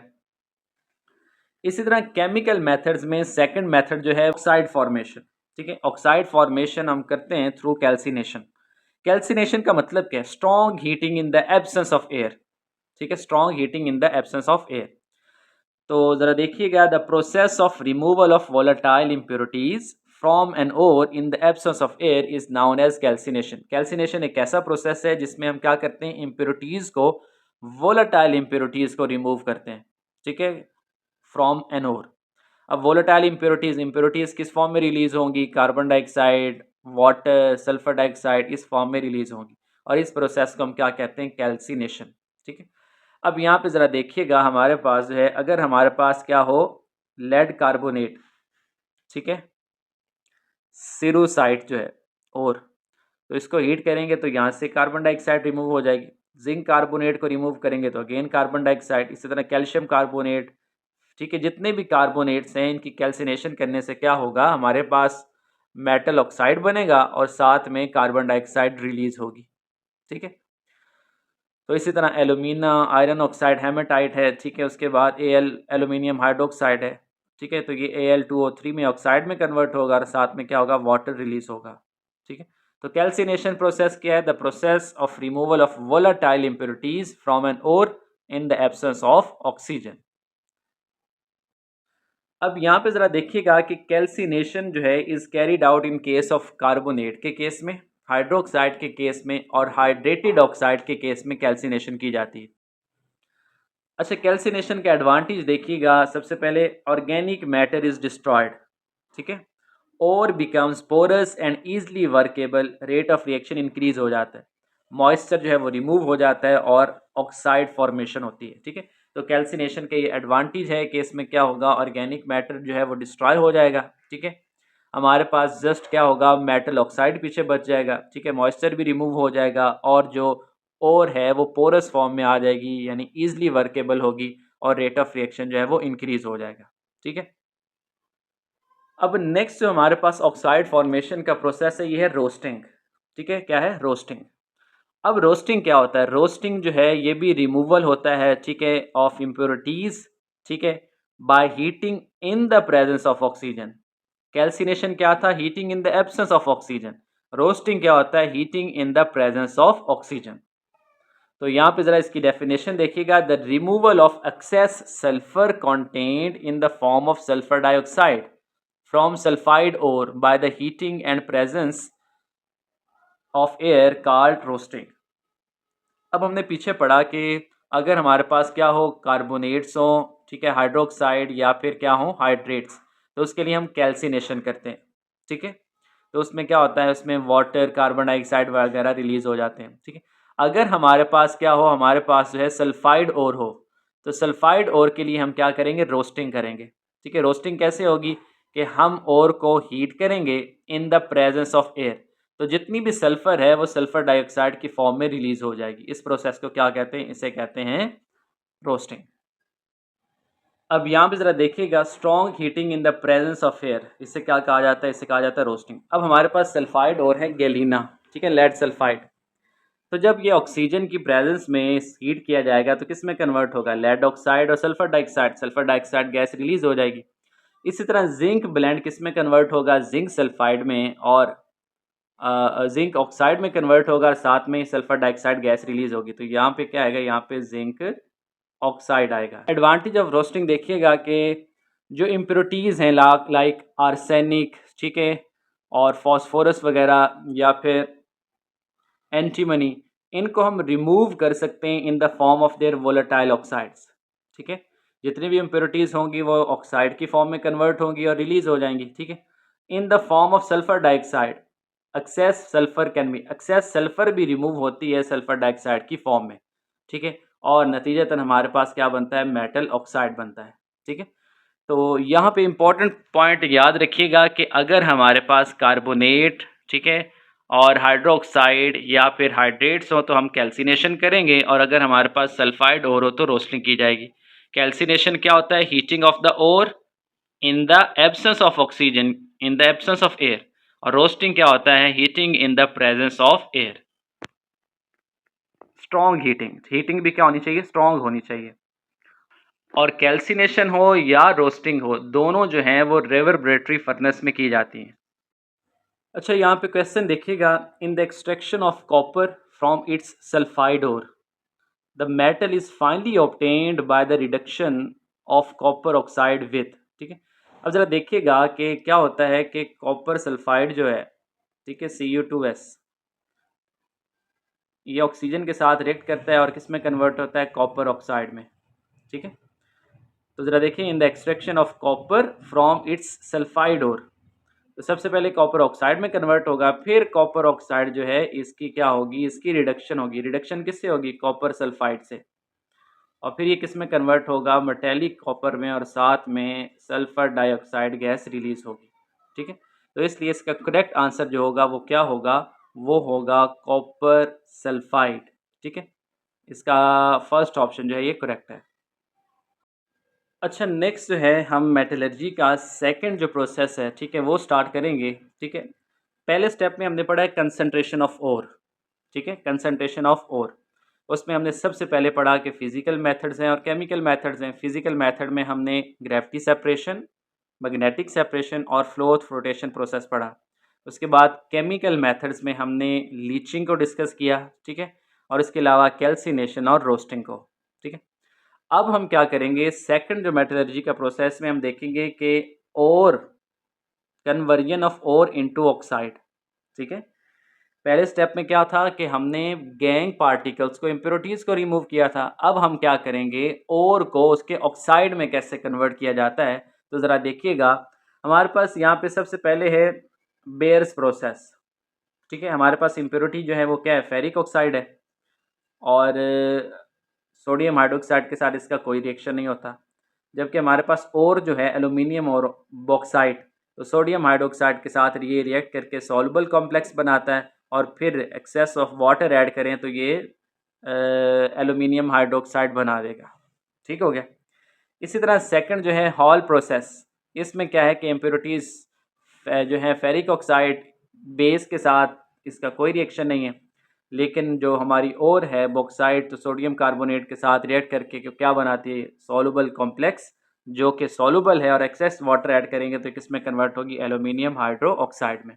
Speaker 1: इसी तरह केमिकल मेथड्स में सेकंड मेथड जो है ऑक्साइड फॉर्मेशन, ठीक है। ऑक्साइड फॉर्मेशन हम करते हैं थ्रू कैल्सिनेशन। कैल्सिनेशन का मतलब क्या है, strong heating in the absence of air, ठीक है, strong heating in the absence of air. तो ज़रा देखिएगा, the process of removal of volatile impurities from an ore in the absence of air is known as calcination. Calcination एक ऐसा प्रोसेस है जिसमें हम क्या करते हैं, इम्प्योरिटीज़ को, वोलेटाइल इम्प्योरिटीज़ को रिमूव करते हैं, ठीक है, फ्रॉम एन ओर। अब वोलेटाइल इम्प्योरिटीज़, इम्प्योरिटीज़ किस फॉर्म में रिलीज़ होंगी, carbon dioxide, water, sulphur dioxide, इस फॉर्म में रिलीज़ होंगी, और इस प्रोसेस को हम क्या कहते हैं, कैल्सिनेशन, ठीक है। अब यहाँ पे ज़रा देखिएगा, हमारे पास जो है, अगर हमारे पास क्या हो, लेड कार्बोनेट, ठीक है, सिरुसाइट जो है, और तो इसको हीट करेंगे तो यहाँ से कार्बन डाइऑक्साइड रिमूव हो जाएगी। जिंक कार्बोनेट को रिमूव करेंगे तो अगेन कार्बन डाइऑक्साइड। इसी तरह कैल्शियम कार्बोनेट, ठीक है, जितने भी कार्बोनेट्स हैं इनकी कैल्सिनेशन करने से क्या होगा, हमारे पास मेटल ऑक्साइड बनेगा और साथ में कार्बन डाइऑक्साइड रिलीज होगी, ठीक है। तो इसी तरह एलुमिना आयरन ऑक्साइड हेमेटाइट है, ठीक है, उसके बाद एलुमिनियम हाइड्रोक्साइड है, ठीक है। तो ये Al2O3 में ऑक्साइड में कन्वर्ट होगा और साथ में क्या होगा, वाटर रिलीज होगा, ठीक है। तो कैल्सिनेशन प्रोसेस क्या है, the process of removal of volatile impurities from an ore in the absence of oxygen. अब यहाँ पे ज़रा देखिएगा कि कैल्सिनेशन जो है is carried out in case of carbonate के केस में, हाइड्रोक्साइड के केस में और हाइड्रेटेड ऑक्साइड के केस में कैल्सिनेशन की जाती है। अच्छा, कैल्सिनेशन के एडवांटेज देखिएगा, सबसे पहले ऑर्गेनिक मैटर इज़ डिस्ट्रॉयड, ठीक है, और becomes porous and easily workable, rate of reaction increase हो जाता है, मॉइस्चर जो है वो रिमूव हो जाता है और ऑक्साइड फॉर्मेशन होती है, ठीक है। तो कैल्सिनेशन के ये एडवांटेज है कि इसमें क्या होगा, ऑर्गेनिक मैटर जो है वो डिस्ट्रॉय हो जाएगा, ठीक है। हमारे पास जस्ट क्या होगा, मेटल ऑक्साइड पीछे बच जाएगा, ठीक है, मॉइस्चर भी रिमूव हो जाएगा और जो और है वो पोरस फॉर्म में आ जाएगी, यानी ईजिली वर्केबल होगी और रेट ऑफ रिएक्शन जो है वो इंक्रीज हो जाएगा, ठीक है। अब नेक्स्ट जो हमारे पास ऑक्साइड फॉर्मेशन का प्रोसेस है ये है रोस्टिंग, ठीक है, क्या है, रोस्टिंग। अब रोस्टिंग क्या होता है, रोस्टिंग जो है ये भी रिमूवल होता है, ठीक है, ऑफ इम्प्योरिटीज, ठीक है, by heating in the presence of oxygen. Calcination क्या था, heating in the absence of oxygen. Roasting क्या होता है, heating in the presence of oxygen. तो यहाँ पे जरा इसकी डेफिनेशन देखिएगा, the removal of excess sulphur content in the form of sulphur dioxide from sulphide ore by the heating and presence of air called roasting. अब हमने पीछे पढ़ा कि अगर हमारे पास क्या हो, कार्बोनेट्स हो, ठीक है, हाइड्रोक्साइड या फिर क्या हो, हाइड्रेट्स, तो उसके लिए हम कैल्सिनेशन करते हैं, ठीक है। तो उसमें क्या होता है, उसमें वाटर, कार्बन डाइऑक्साइड वगैरह रिलीज हो जाते हैं, ठीक है। अगर हमारे पास क्या हो, हमारे पास जो है सल्फाइड ओर हो, तो सल्फाइड ओर के लिए हम क्या करेंगे, रोस्टिंग करेंगे, ठीक है। रोस्टिंग कैसे होगी कि हम ओर को हीट करेंगे इन द प्रेजेंस ऑफ एयर, तो जितनी भी सल्फर है वो सल्फर डाइऑक्साइड की फॉर्म में रिलीज हो जाएगी। इस प्रोसेस को क्या कहते हैं, इसे कहते हैं रोस्टिंग। अब यहाँ पे जरा देखिएगा, strong heating in the presence of air, इसे क्या कहा जाता है, इसे कहा जाता है रोस्टिंग। अब हमारे पास सल्फाइड और है गैलीना, ठीक है, लेड सल्फाइड। तो जब ये ऑक्सीजन की प्रेजेंस में हीट किया जाएगा तो किस में कन्वर्ट होगा, लेड ऑक्साइड और sulphur dioxide, sulphur dioxide gas release हो जाएगी। इसी तरह जिंक ब्लेंड किस में कन्वर्ट होगा, जिंक सल्फाइड में, और जिंक ऑक्साइड में कन्वर्ट होगा, साथ में सल्फर डाइऑक्साइड गैस रिलीज होगी। तो यहाँ पे क्या आएगा, यहाँ पे जिंक ऑक्साइड आएगा। एडवांटेज ऑफ रोस्टिंग देखिएगा कि जो इम्प्योरिटीज़ हैं लाइक आर्सेनिक, ठीक है, और फॉस्फोरस वगैरह या फिर एंटीमनी, इनको हम रिमूव कर सकते हैं इन the form of their volatile oxides, ठीक है। जितनी भी इम्प्योरिटीज़ होंगी वो ऑक्साइड की फॉर्म में कन्वर्ट होंगी और रिलीज हो जाएंगी, ठीक है। In the form of sulphur dioxide excess sulphur भी रिमूव होती है सल्फर डाइऑक्साइड की फॉर्म में, ठीक है। और नतीजतन हमारे पास क्या बनता है, मेटल ऑक्साइड बनता है, ठीक है। तो यहाँ पे इम्पोर्टेंट पॉइंट याद रखिएगा कि अगर हमारे पास कार्बोनेट, ठीक है, और हाइड्रोक्साइड या फिर हाइड्रेट्स हो तो हम कैल्सिनेशन करेंगे, और अगर हमारे पास सल्फाइड ओर हो तो रोस्टिंग की जाएगी। कैल्सिनेशन क्या होता है, heating of the ore in the absence of oxygen in the absence of air, और रोस्टिंग क्या होता है, heating in the presence of air. Strong heating, heating भी क्या होनी चाहिए, स्ट्रॉन्ग होनी चाहिए। और कैल्सिनेशन हो या रोस्टिंग हो, दोनों जो हैं वो रेवर्बरेटरी फर्नेस में की जाती हैं। अच्छा, यहाँ पे क्वेश्चन देखिएगा, in the extraction of copper from its sulphide ore the metal is finally obtained by the reduction of copper oxide with, ठीक है। अब ज़रा देखिएगा कि क्या होता है कि कॉपर सल्फाइड जो है, ठीक है, Cu2S, ये ऑक्सीजन के साथ रिएक्ट करता है और किस में कन्वर्ट होता है, कॉपर ऑक्साइड में, ठीक है। तो ज़रा देखिए, in the extraction of copper from its sulphide ore, तो सबसे पहले कॉपर ऑक्साइड में कन्वर्ट होगा, फिर कॉपर ऑक्साइड जो है इसकी क्या होगी, इसकी रिडक्शन होगी। रिडक्शन किससे होगी, कॉपर सल्फाइड से, और फिर ये किस में कन्वर्ट होगा, मेटेलिक कॉपर में, और साथ में सल्फर डाइऑक्साइड गैस रिलीज होगी, ठीक है। तो इसलिए इसका करेक्ट आंसर जो होगा वो क्या होगा, वो होगा कॉपर सल्फाइड, ठीक है। इसका फर्स्ट ऑप्शन जो है ये करेक्ट है। अच्छा, नेक्स्ट जो है हम मेटलर्जी का सेकंड जो प्रोसेस है, ठीक है, वो स्टार्ट करेंगे, ठीक है। पहले स्टेप में हमने पढ़ा है कंसंट्रेशन ऑफ ओर, ठीक है, कंसंट्रेशन ऑफ ओर। उसमें हमने सबसे पहले पढ़ा कि फिजिकल मेथड्स हैं और केमिकल मेथड्स हैं। फिजिकल मेथड में हमने ग्रेविटी सेपरेशन, मैग्नेटिक सेपरेशन और फ्लो फ्लोटेशन प्रोसेस पढ़ा। उसके बाद केमिकल मेथड्स में हमने लीचिंग को डिस्कस किया, ठीक है, और इसके अलावा कैल्सिनेशन और रोस्टिंग को, ठीक है। अब हम क्या करेंगे, सेकंड जो मेटलर्जी का प्रोसेस में हम देखेंगे कि ore, conversion of ore into oxide, ठीक है। पहले स्टेप में क्या था कि हमने गैंग पार्टिकल्स को, इम्प्योरिटीज़ को रिमूव किया था। अब हम क्या करेंगे, ओर को उसके ऑक्साइड में कैसे कन्वर्ट किया जाता है। तो ज़रा देखिएगा, हमारे पास यहाँ पे सबसे पहले है बेयर्स प्रोसेस, ठीक है। हमारे पास इम्प्योरिटी जो है वो क्या है, फेरिक ऑक्साइड है, और सोडियम हाइड्रोक्साइड के साथ इसका कोई रिएक्शन नहीं होता। जबकि हमारे पास और जो है एल्यूमिनियम और बॉक्साइड, तो सोडियम हाइड्रोक्साइड के साथ ये रिएक्ट करके सॉल्युबल कॉम्प्लेक्स बनाता है, और फिर एक्सेस ऑफ वाटर ऐड करें तो ये एल्यूमिनियम हाइड्रोक्साइड बना देगा, ठीक हो गया। इसी तरह सेकंड जो है हॉल प्रोसेस, इसमें क्या है कि इम्प्योरिटीज़ जो है फेरिक ऑक्साइड बेस के साथ इसका कोई रिएक्शन नहीं है, लेकिन जो हमारी और है बॉक्साइड, तो सोडियम कार्बोनेट के साथ रिएक्ट करके क्या बनाती है, सॉल्युबल कॉम्प्लेक्स, जो कि सॉल्युबल है, और एक्सेस वाटर ऐड करेंगे तो किस में कन्वर्ट होगी, एल्यूमिनियम हाइड्रो ऑक्साइड में,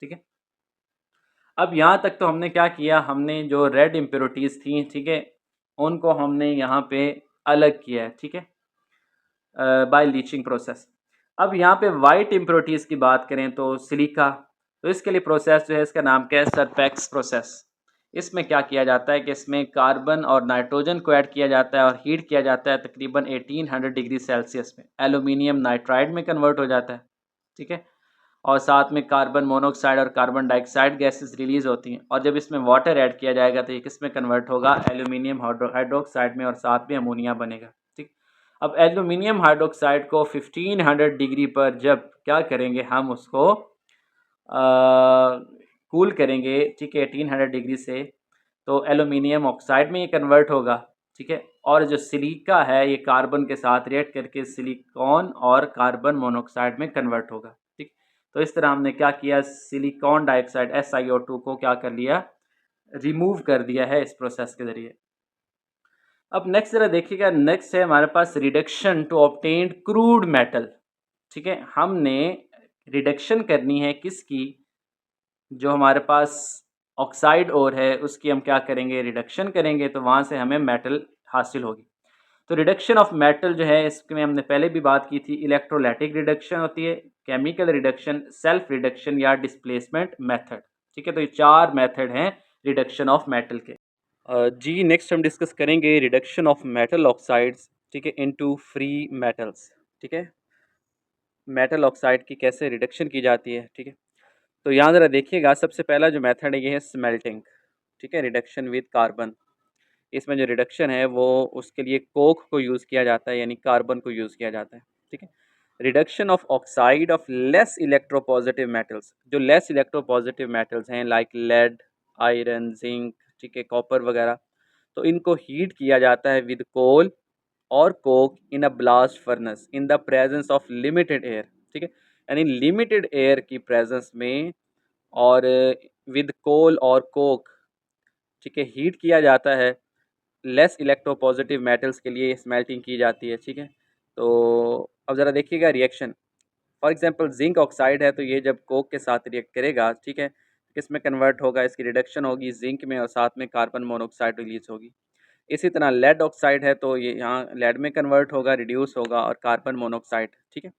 Speaker 1: ठीक है। अब यहाँ तक तो हमने क्या किया, हमने जो रेड इम्प्योरिटीज़ थी, ठीक है, उनको हमने यहाँ पे अलग किया है, ठीक है, बाय लीचिंग प्रोसेस। अब यहाँ पे वाइट इम्प्योरिटीज़ की बात करें तो सिलिका, तो इसके लिए प्रोसेस जो है इसका नाम क्या है, सरपेक्स प्रोसेस। इसमें क्या किया जाता है कि इसमें कार्बन और नाइट्रोजन को ऐड किया जाता है और हीट किया जाता है तकरीबन 1800 डिग्री सेल्सियस में, एल्यूमिनियम नाइट्राइड में कन्वर्ट हो जाता है, ठीक है। और साथ में कार्बन मोनोऑक्साइड और कार्बन डाइऑक्साइड गैसेस रिलीज होती हैं, और जब इसमें वाटर ऐड किया जाएगा तो ये किस में कन्वर्ट होगा, एल्यूमिनियम हाइड्रोक्साइड में, और साथ में अमोनिया बनेगा, ठीक। अब एल्यूमिनियम हाइड्रोक्साइड को 1500 डिग्री पर जब क्या करेंगे, हम उसको कूल करेंगे, ठीक है, 1800 डिग्री से, तो एल्यूमिनियम ऑक्साइड में ये कन्वर्ट होगा, ठीक है। और जो सिलिका है ये कार्बन के साथ रिएक्ट करके सिलिकॉन और कार्बन मोनोऑक्साइड में कन्वर्ट होगा, ठीक। तो इस तरह हमने क्या किया, सिलिकॉन डाइऑक्साइड SiO2 को क्या कर लिया, रिमूव कर दिया है इस प्रोसेस के ज़रिए। अब नेक्स्ट ज़रा देखिएगा, नेक्स्ट है हमारे पास reduction to obtain crude metal, ठीक है। हमने रिडक्शन करनी है किसकी, जो हमारे पास ऑक्साइड और है उसकी हम क्या करेंगे, रिडक्शन करेंगे, तो वहाँ से हमें मेटल हासिल होगी। तो रिडक्शन ऑफ मेटल जो है इसमें हमने पहले भी बात की थी, इलेक्ट्रोलाइटिक रिडक्शन होती है, केमिकल रिडक्शन, सेल्फ रिडक्शन या डिस्प्लेसमेंट मेथड, ठीक है। तो ये चार मेथड हैं रिडक्शन ऑफ मेटल के। जी नेक्स्ट हम डिस्कस करेंगे रिडक्शन ऑफ मेटल ऑक्साइड्स, ठीक है, इनटू फ्री मेटल्स। ठीक है, मेटल ऑक्साइड की कैसे रिडक्शन की जाती है। ठीक है, तो यहाँ ज़रा देखिएगा, सबसे पहला जो मेथड है ये है स्मेल्टिंग। ठीक है, रिडक्शन विद कार्बन। इसमें जो रिडक्शन है वो उसके लिए कोक को यूज़ किया जाता है, यानी कार्बन को यूज़ किया जाता है। ठीक है, reduction of oxide of less electropositive metals. जो लेस इलेक्ट्रोपॉजिटिव मेटल्स हैं लाइक लेड, आयरन, जिंक, ठीक है, कॉपर वगैरह, तो इनको हीट किया जाता है विद कोल और Coke in a blast furnace in the presence of limited air. ठीक है, यानी लिमिटेड एयर की प्रेजेंस में और विद कोल और कोक, ठीक है, हीट किया जाता है। लेस इलेक्ट्रोपॉजिटिव मेटल्स के लिए स्मेल्टिंग की जाती है। ठीक है, तो अब ज़रा देखिएगा reaction. For example zinc oxide है, तो ये जब कोक के साथ रिएक्ट करेगा, ठीक है, किस में कन्वर्ट होगा, इसकी रिडक्शन होगी जिंक में और साथ में कार्बन मोनोऑक्साइड रिलीज होगी। इसी तरह लेड ऑक्साइड है, तो ये यहाँ लेड में कन्वर्ट होगा, रिड्यूस होगा और कार्बन मोनोऑक्साइड। ठीक है,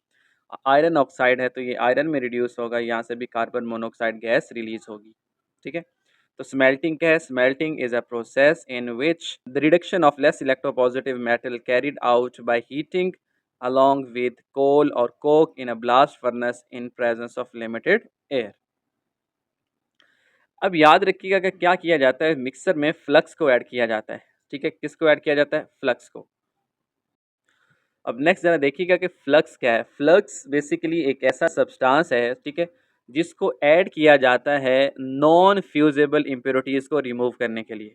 Speaker 1: आयरन ऑक्साइड है, तो ये आयरन में रिड्यूस होगा, यहाँ से भी कार्बन मोनोऑक्साइड गैस रिलीज होगी। ठीक है, तो स्मेल्टिंग क्या है? Smelting is a process in which the reduction of less electropositive metal carried out by heating along with coal or coke in a blast furnace in presence of limited air। अब याद रखिएगा कि क्या किया जाता है, मिक्सर में फ्लक्स को ऐड किया जाता है। ठीक है, किसको ऐड किया जाता है? फ्लक्स को। अब नेक्स्ट जरा देखिएगा कि फ्लक्स क्या है। फ्लक्स बेसिकली एक ऐसा सब्सटेंस है, ठीक है, जिसको ऐड किया जाता है नॉन फ्यूजेबल इम्प्योरिटीज़ को रिमूव करने के लिए।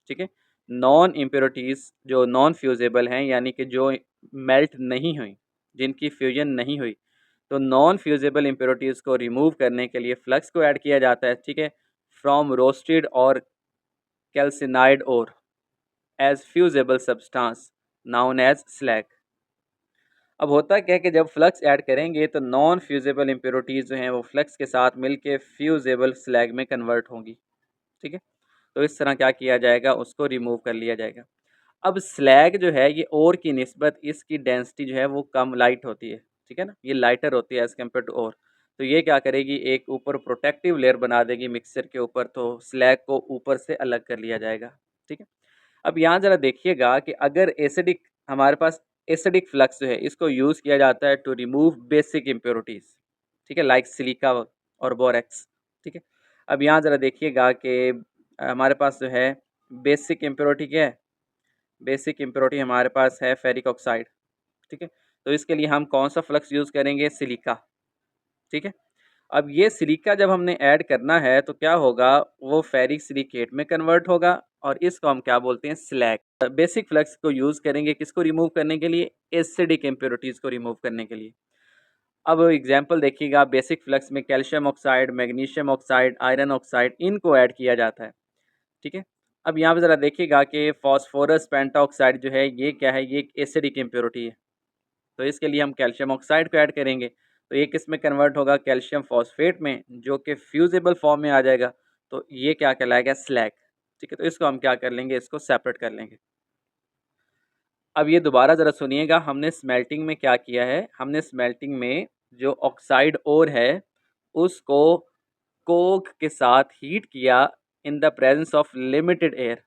Speaker 1: ठीक है, नॉन इम्प्योरिटीज़ जो नॉन फ्यूजेबल हैं, यानी कि जो मेल्ट नहीं हुई, जिनकी फ्यूजन नहीं हुई, तो नॉन फ्यूजेबल इम्प्योरिटीज़ को रिमूव करने के लिए फ्लक्स को ऐड किया जाता है। ठीक है, फ्रॉम रोस्टेड और कैल्सिनाइड और as fusible substance known as slag. अब होता क्या है कि जब फ्लक्स ऐड करेंगे तो नॉन फ्यूजेबल इम्प्योरिटीज़ जो हैं वो फ्लक्स के साथ मिलके फ्यूजेबल स्लैग में कन्वर्ट होंगी। ठीक है, तो इस तरह क्या किया जाएगा, उसको रिमूव कर लिया जाएगा। अब स्लैग जो है ये ओर की निस्बत इसकी डेंसिटी जो है वो कम लाइट होती है। ठीक है ना, ये लाइटर होती है एज़ कम्पेयर टू ओर। तो ये क्या करेगी, एक ऊपर प्रोटेक्टिव लेयर बना देगी मिक्सर के ऊपर, तो स्लैग को ऊपर से अलग कर लिया जाएगा। ठीक है, अब यहाँ ज़रा देखिएगा कि अगर एसिडिक, हमारे पास एसिडिक फ्लक्स जो है इसको यूज़ किया जाता है टू रिमूव बेसिक इम्प्योरिटीज़। ठीक है, लाइक सिलिका और बोरेक्स। ठीक है, अब यहाँ ज़रा देखिएगा कि हमारे पास जो है बेसिक इम्प्योरिटी क्या है? बेसिक इम्प्योरिटी हमारे पास है फेरिक ऑक्साइड। ठीक है, तो इसके लिए हम कौन सा फ्लक्स यूज़ करेंगे? सिलिका। ठीक है, अब ये सिलिका जब हमने ऐड करना है तो क्या होगा, वो फेरिक सिलिकेट में कन्वर्ट होगा और इसको हम क्या बोलते हैं? स्लैग। बेसिक फ्लक्स को यूज़ करेंगे किसको रिमूव करने के लिए? एसिडिक इम्प्योरिटीज़ को रिमूव करने के लिए। अब एग्जांपल देखिएगा, बेसिक फ्लक्स में calcium oxide, magnesium oxide, iron oxide, इनको ऐड किया जाता है। ठीक है, अब यहाँ पे ज़रा देखिएगा कि फॉस्फोरस पेंटाऑक्साइड जो है ये क्या है? ये एक एसिडिक इम्प्योरिटी है, तो इसके लिए हम कैल्शियम ऑक्साइड को ऐड करेंगे, तो ये किस में कन्वर्ट होगा? कैल्शियम फॉस्फेट में, जो कि फ्यूजेबल फॉर्म में आ जाएगा, तो ये क्या कहलाएगा? स्लैग। ठीक है, तो इसको हम क्या कर लेंगे? इसको सेपरेट कर लेंगे। अब ये दोबारा ज़रा सुनिएगा, हमने स्मेल्टिंग में क्या किया है? हमने स्मेल्टिंग में जो ऑक्साइड ओर है उसको कोक के साथ हीट किया इन the presence of limited air.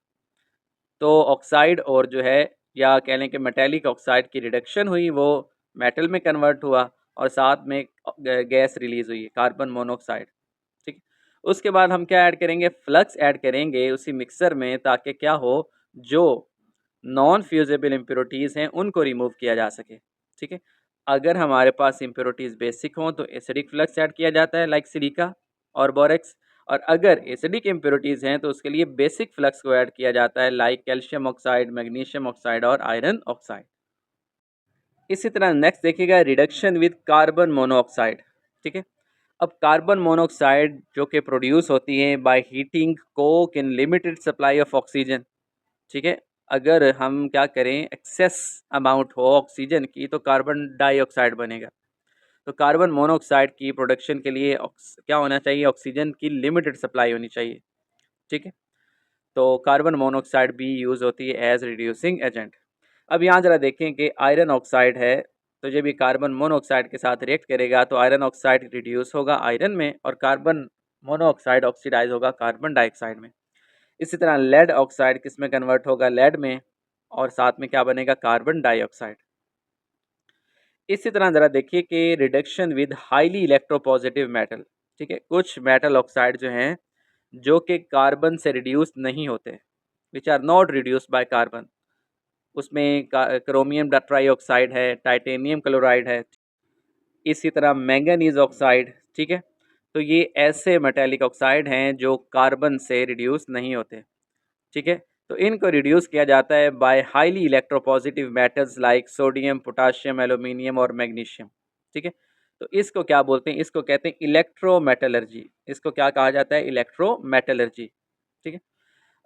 Speaker 1: तो ऑक्साइड और जो है, या कह लें कि मेटेलिक ऑक्साइड की रिडक्शन हुई, वो मेटल में कन्वर्ट हुआ और साथ में गैस रिलीज हुई, कार्बन मोनोऑक्साइड। ठीक है, उसके बाद हम क्या ऐड करेंगे? फ्लक्स ऐड करेंगे उसी मिक्सर में, ताकि क्या हो, जो नॉन फ्यूजेबल इम्प्योरिटीज़ हैं उनको रिमूव किया जा सके। ठीक है, अगर हमारे पास इम्प्योरिटीज़ बेसिक हों तो एसिडिक फ्लक्स ऐड किया जाता है लाइक सिलिका और बोरेक्स, और अगर एसिडिक इम्प्योरिटीज़ हैं तो उसके लिए बेसिक फ्लक्स को ऐड किया जाता है like calcium oxide, magnesium oxide और आयरन ऑक्साइड। इसी तरह नेक्स्ट देखिएगा, रिडक्शन विद कार्बन मोनोऑक्साइड। ठीक है, अब कार्बन मोनोऑक्साइड जो कि प्रोड्यूस होती है by heating Coke in limited supply of oxygen. ठीक है, अगर हम क्या करें, एक्सेस अमाउंट हो ऑक्सीजन की, तो कार्बन डाइऑक्साइड बनेगा। तो कार्बन मोनोऑक्साइड की प्रोडक्शन के लिए क्या होना चाहिए? ऑक्सीजन की लिमिटेड सप्लाई होनी चाहिए। ठीक है, तो कार्बन मोनोऑक्साइड भी यूज़ होती है एज रिड्यूसिंग एजेंट। अब यहाँ ज़रा देखें कि आयरन ऑक्साइड है, तो जब ये कार्बन मोनोऑक्साइड के साथ रिएक्ट करेगा तो आयरन ऑक्साइड रिड्यूस होगा आयरन में और कार्बन मोनोऑक्साइड ऑक्सीडाइज होगा कार्बन डाइऑक्साइड में। इसी तरह लेड ऑक्साइड किस में कन्वर्ट होगा? लेड में, और साथ में क्या बनेगा, कार्बन डाइऑक्साइड। इसी तरह ज़रा देखिए कि reduction with highly electropositive metal, ठीक है, कुछ मेटल ऑक्साइड जो हैं जो कि कार्बन से रिड्यूस नहीं होते, which are not reduced by carbon. उसमें क्रोमियम ट्राईऑक्साइड है, टाइटेनियम क्लोराइड है, इसी तरह मैंगनीज ऑक्साइड, ठीक है। तो ये ऐसे मेटेलिक ऑक्साइड हैं जो कार्बन से रिड्यूस नहीं होते, ठीक है। तो इनको रिड्यूस किया जाता है by highly electropositive metals like sodium, potassium, aluminium और मैग्नीशियम, ठीक है। तो इसको क्या बोलते हैं, इसको कहते हैं इलेक्ट्रोमेटलर्जी। इसको क्या कहा जाता है, इलेक्ट्रोमेटलर्जी, ठीक है।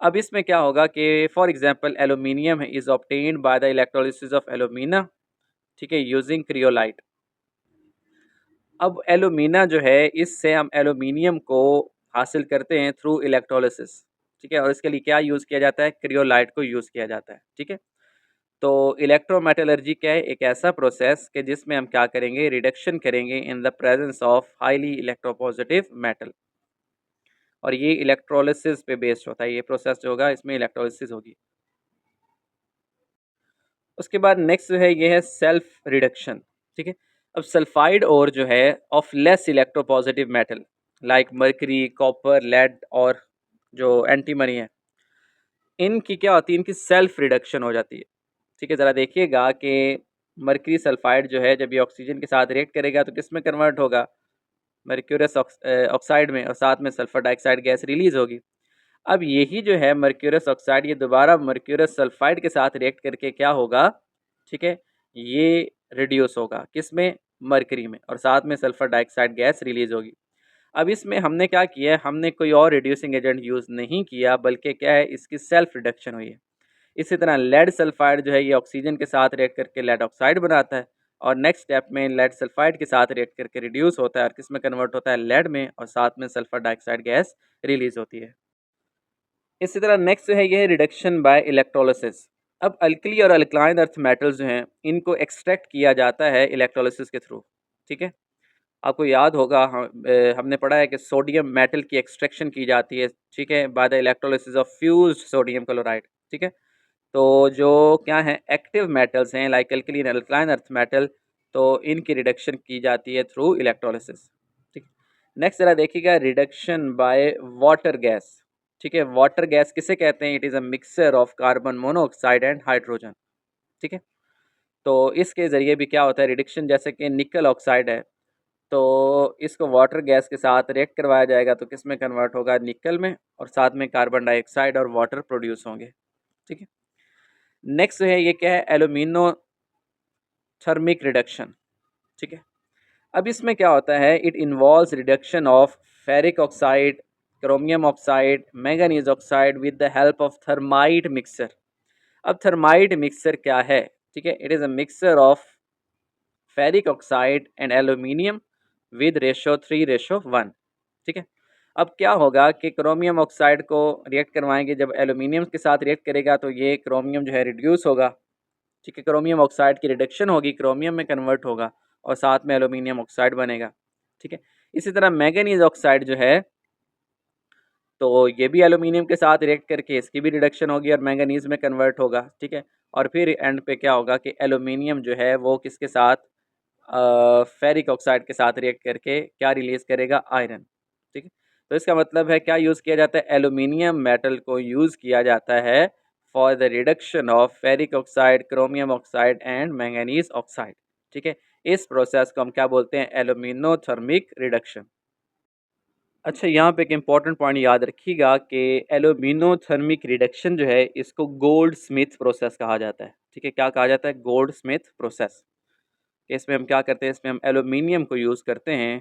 Speaker 1: अब इसमें क्या होगा कि for example aluminium is obtained by the electrolysis of alumina, ठीक है, यूजिंग क्रियोलाइट। अब एल्यूमिना जो है, इससे हम एल्यूमिनियम को हासिल करते हैं थ्रू इलेक्ट्रोलिसिस, ठीक है। और इसके लिए क्या यूज़ किया जाता है, क्रियोलाइट को यूज़ किया जाता है, ठीक है। तो इलेक्ट्रोमेटलर्जी क्या है, एक ऐसा प्रोसेस कि जिसमें हम क्या करेंगे, रिडक्शन करेंगे इन the presence of highly electropositive metal. और ये इलेक्ट्रोलिसिस पे बेस्ड होता है, ये प्रोसेस जो होगा इसमें इलेक्ट्रोलिसिस होगी। उसके बाद नेक्स्ट जो है ये है सेल्फ रिडक्शन, ठीक है। अब सल्फाइड और जो है of less electropositive metal like mercury, copper, lead और जो एंटीमनी है, इनकी क्या होती है, इनकी सेल्फ रिडक्शन हो जाती है, ठीक है। ज़रा देखिएगा कि मर्करी सल्फाइड जो है जब ये ऑक्सीजन के साथ रिएक्ट करेगा तो किस में कन्वर्ट होगा, मर्क्यूरस ऑक्साइड में, और साथ में सल्फर डाइऑक्साइड गैस रिलीज होगी। अब यही जो है मर्क्यूरस ऑक्साइड, ये दोबारा मर्क्यूरस सल्फाइड के साथ रिएक्ट करके क्या होगा, ठीक है, ये रिड्यूस होगा किस में, मर्करी में, और साथ में सल्फर डाइऑक्साइड गैस रिलीज होगी। अब इसमें हमने क्या किया है, हमने कोई और रिड्यूसिंग एजेंट यूज़ नहीं किया, बल्कि क्या है, इसकी सेल्फ रिडक्शन हुई है। इसी तरह लेड सल्फाइड जो है ये ऑक्सीजन के साथ रिएक्ट करके लेड ऑक्साइड बनाता है, और नेक्स्ट स्टेप में लेड सल्फाइड के साथ रिएक्ट करके रिड्यूस होता है और किस में कन्वर्ट होता है, लेड में, और साथ में सल्फर डाइऑक्साइड गैस रिलीज होती है। इसी तरह नेक्स्ट जो है ये है रिडक्शन बाय इलेक्ट्रोलिसिस। अब अल्कली और अल्कलाइन अर्थ मेटल्स जो हैं इनको एक्सट्रैक्ट किया जाता है इलेक्ट्रोलिसिस के थ्रू, ठीक है। आपको याद होगा हमने पढ़ा है कि सोडियम मेटल की एक्सट्रैक्शन की जाती है, ठीक है, by the electrolysis of fused sodium chloride, ठीक है। तो जो क्या है एक्टिव मेटल्स हैं like alkali and alkaline earth metal, तो इनकी रिडक्शन की जाती है थ्रू इलेक्ट्रोलिसिस, ठीक। नेक्स्ट जरा देखिएगा रिडक्शन बाय वाटर गैस, ठीक है। वाटर गैस किसे कहते हैं, it is a mixture of carbon monoxide and hydrogen, ठीक है। तो इसके ज़रिए भी क्या होता है रिडक्शन, जैसे कि निकल ऑक्साइड है, तो इसको वाटर गैस के साथ रिएक्ट करवाया जाएगा तो किस में कन्वर्ट होगा, निकल में, और साथ में कार्बन डाइऑक्साइड और वाटर प्रोड्यूस होंगे, ठीक है। नेक्स्ट है ये क्या है, एल्यूमिनो थर्मिक रिडक्शन, ठीक है। अब इसमें क्या होता है, it involves reduction of ferric oxide, chromium oxide, manganese oxide with the help of thermite mixer. अब थर्माइट मिक्सर क्या है, ठीक है, it is a mixer of ferric oxide and aluminium with ratio 3:1, ठीक है। अब क्या होगा कि क्रोमियम ऑक्साइड को रिएक्ट करवाएंगे, जब एल्यूमिनियम के साथ रिएक्ट करेगा तो ये क्रोमियम जो है रिड्यूस होगा, ठीक है। क्रोमियम ऑक्साइड की रिडक्शन होगी, क्रोमियम में कन्वर्ट होगा, और साथ में एल्यूमिनियम ऑक्साइड बनेगा, ठीक है। इसी तरह मैंगनीज ऑक्साइड जो है, तो ये भी एल्यूमिनियम के साथ रिएक्ट करके इसकी भी रिडक्शन होगी और मैंगनीज में कन्वर्ट होगा, ठीक है। और फिर एंड पे क्या होगा कि एल्यूमिनियम जो है वो किसके साथ, फेरिक ऑक्साइड के साथ रिएक्ट करके क्या रिलीज करेगा, आयरन, ठीक है। तो इसका मतलब है क्या यूज़ किया जाता है, एल्यूमिनियम मेटल को यूज़ किया जाता है for the reduction of ferric oxide, chromium oxide and manganese oxide, ठीक है। इस प्रोसेस को हम क्या बोलते हैं, एल्यूमिनोथर्मिक रिडक्शन। अच्छा, यहाँ पे एक इम्पॉर्टेंट पॉइंट याद रखिएगा कि एल्यूमिनोथर्मिक रिडक्शन जो है इसको गोल्ड स्मिथ प्रोसेस कहा जाता है, ठीक है। क्या कहा जाता है, गोल्ड स्मिथ प्रोसेस। इसमें हम क्या करते हैं, इसमें हम एल्यूमिनियम को यूज़ करते हैं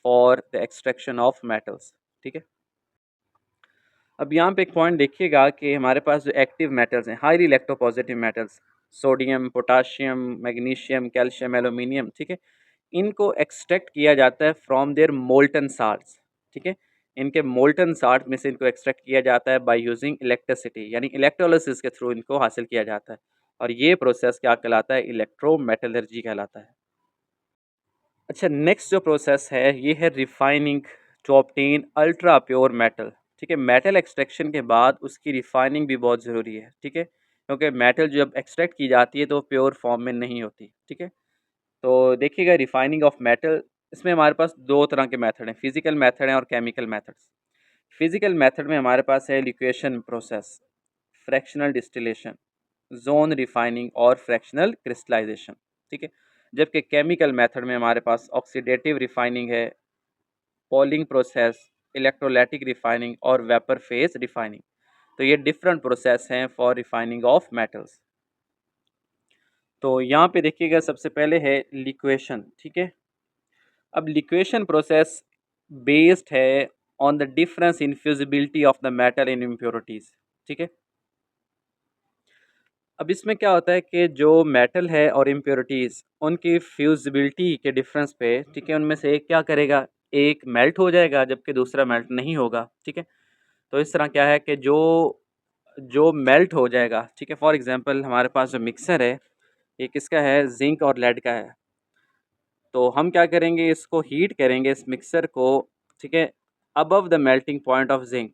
Speaker 1: for the extraction of metals, ठीक है। अब यहाँ पे एक पॉइंट देखिएगा कि हमारे पास जो एक्टिव मेटल्स हैं, highly electropositive metals, sodium, potassium, magnesium, calcium, aluminium, ठीक है, इनको एक्सट्रैक्ट किया जाता है फ्रॉम देयर मोल्टन साल्ट्स, ठीक है। इनके मोल्टन साल्ट में से इनको एक्सट्रैक्ट किया जाता है बाय यूजिंग इलेक्ट्रिसिटी, यानी इलेक्ट्रोलिसिस के थ्रू इनको हासिल किया जाता है, और ये प्रोसेस क्या कहलाता है, इलेक्ट्रोमेटलर्जी कहलाता है। अच्छा, नेक्स्ट जो प्रोसेस है ये है refining to obtain ultra pure metal, ठीक है। मेटल एक्सट्रैक्शन के बाद उसकी रिफाइनिंग भी बहुत ज़रूरी है, ठीक है। क्योंकि मेटल जब एक्सट्रैक्ट की जाती है तो प्योर फॉर्म में नहीं होती, ठीक है। तो देखिएगा रिफाइनिंग ऑफ मेटल, इसमें हमारे पास दो तरह के मेथड हैं, फिजिकल मेथड हैं और केमिकल मेथड्स। फिजिकल मेथड में हमारे पास है liquation process, fractional distillation, zone refining और फ्रैक्शनल क्रिस्टलाइजेशन, ठीक है। जबकि केमिकल मेथड में हमारे पास ऑक्सीडेटिव रिफाइनिंग है, पॉलिंग प्रोसेस, इलेक्ट्रोलाइटिक रिफाइनिंग और वेपर फेज रिफाइनिंग। तो ये डिफरेंट प्रोसेस हैं फॉर रिफाइनिंग ऑफ मेटल्स। तो यहाँ पे देखिएगा सबसे पहले है लिक्वेशन, ठीक है। अब लिक्वेशन प्रोसेस बेस्ड है on the difference in fusibility of the metal in impurities, ठीक है। अब इसमें क्या होता है कि जो मेटल है और इम्प्योरिटीज़ उनकी फ्यूजिबिलिटी के डिफरेंस पे, ठीक है, उनमें से एक क्या करेगा, एक मेल्ट हो जाएगा जबकि दूसरा मेल्ट नहीं होगा, ठीक है। तो इस तरह क्या है कि जो जो मेल्ट हो जाएगा, ठीक है, फॉर एग्जांपल हमारे पास जो मिक्सर है ये किसका है, जिंक और लेड का है। तो हम क्या करेंगे, इसको हीट करेंगे इस मिक्सर को, ठीक है, above the melting point of zinc.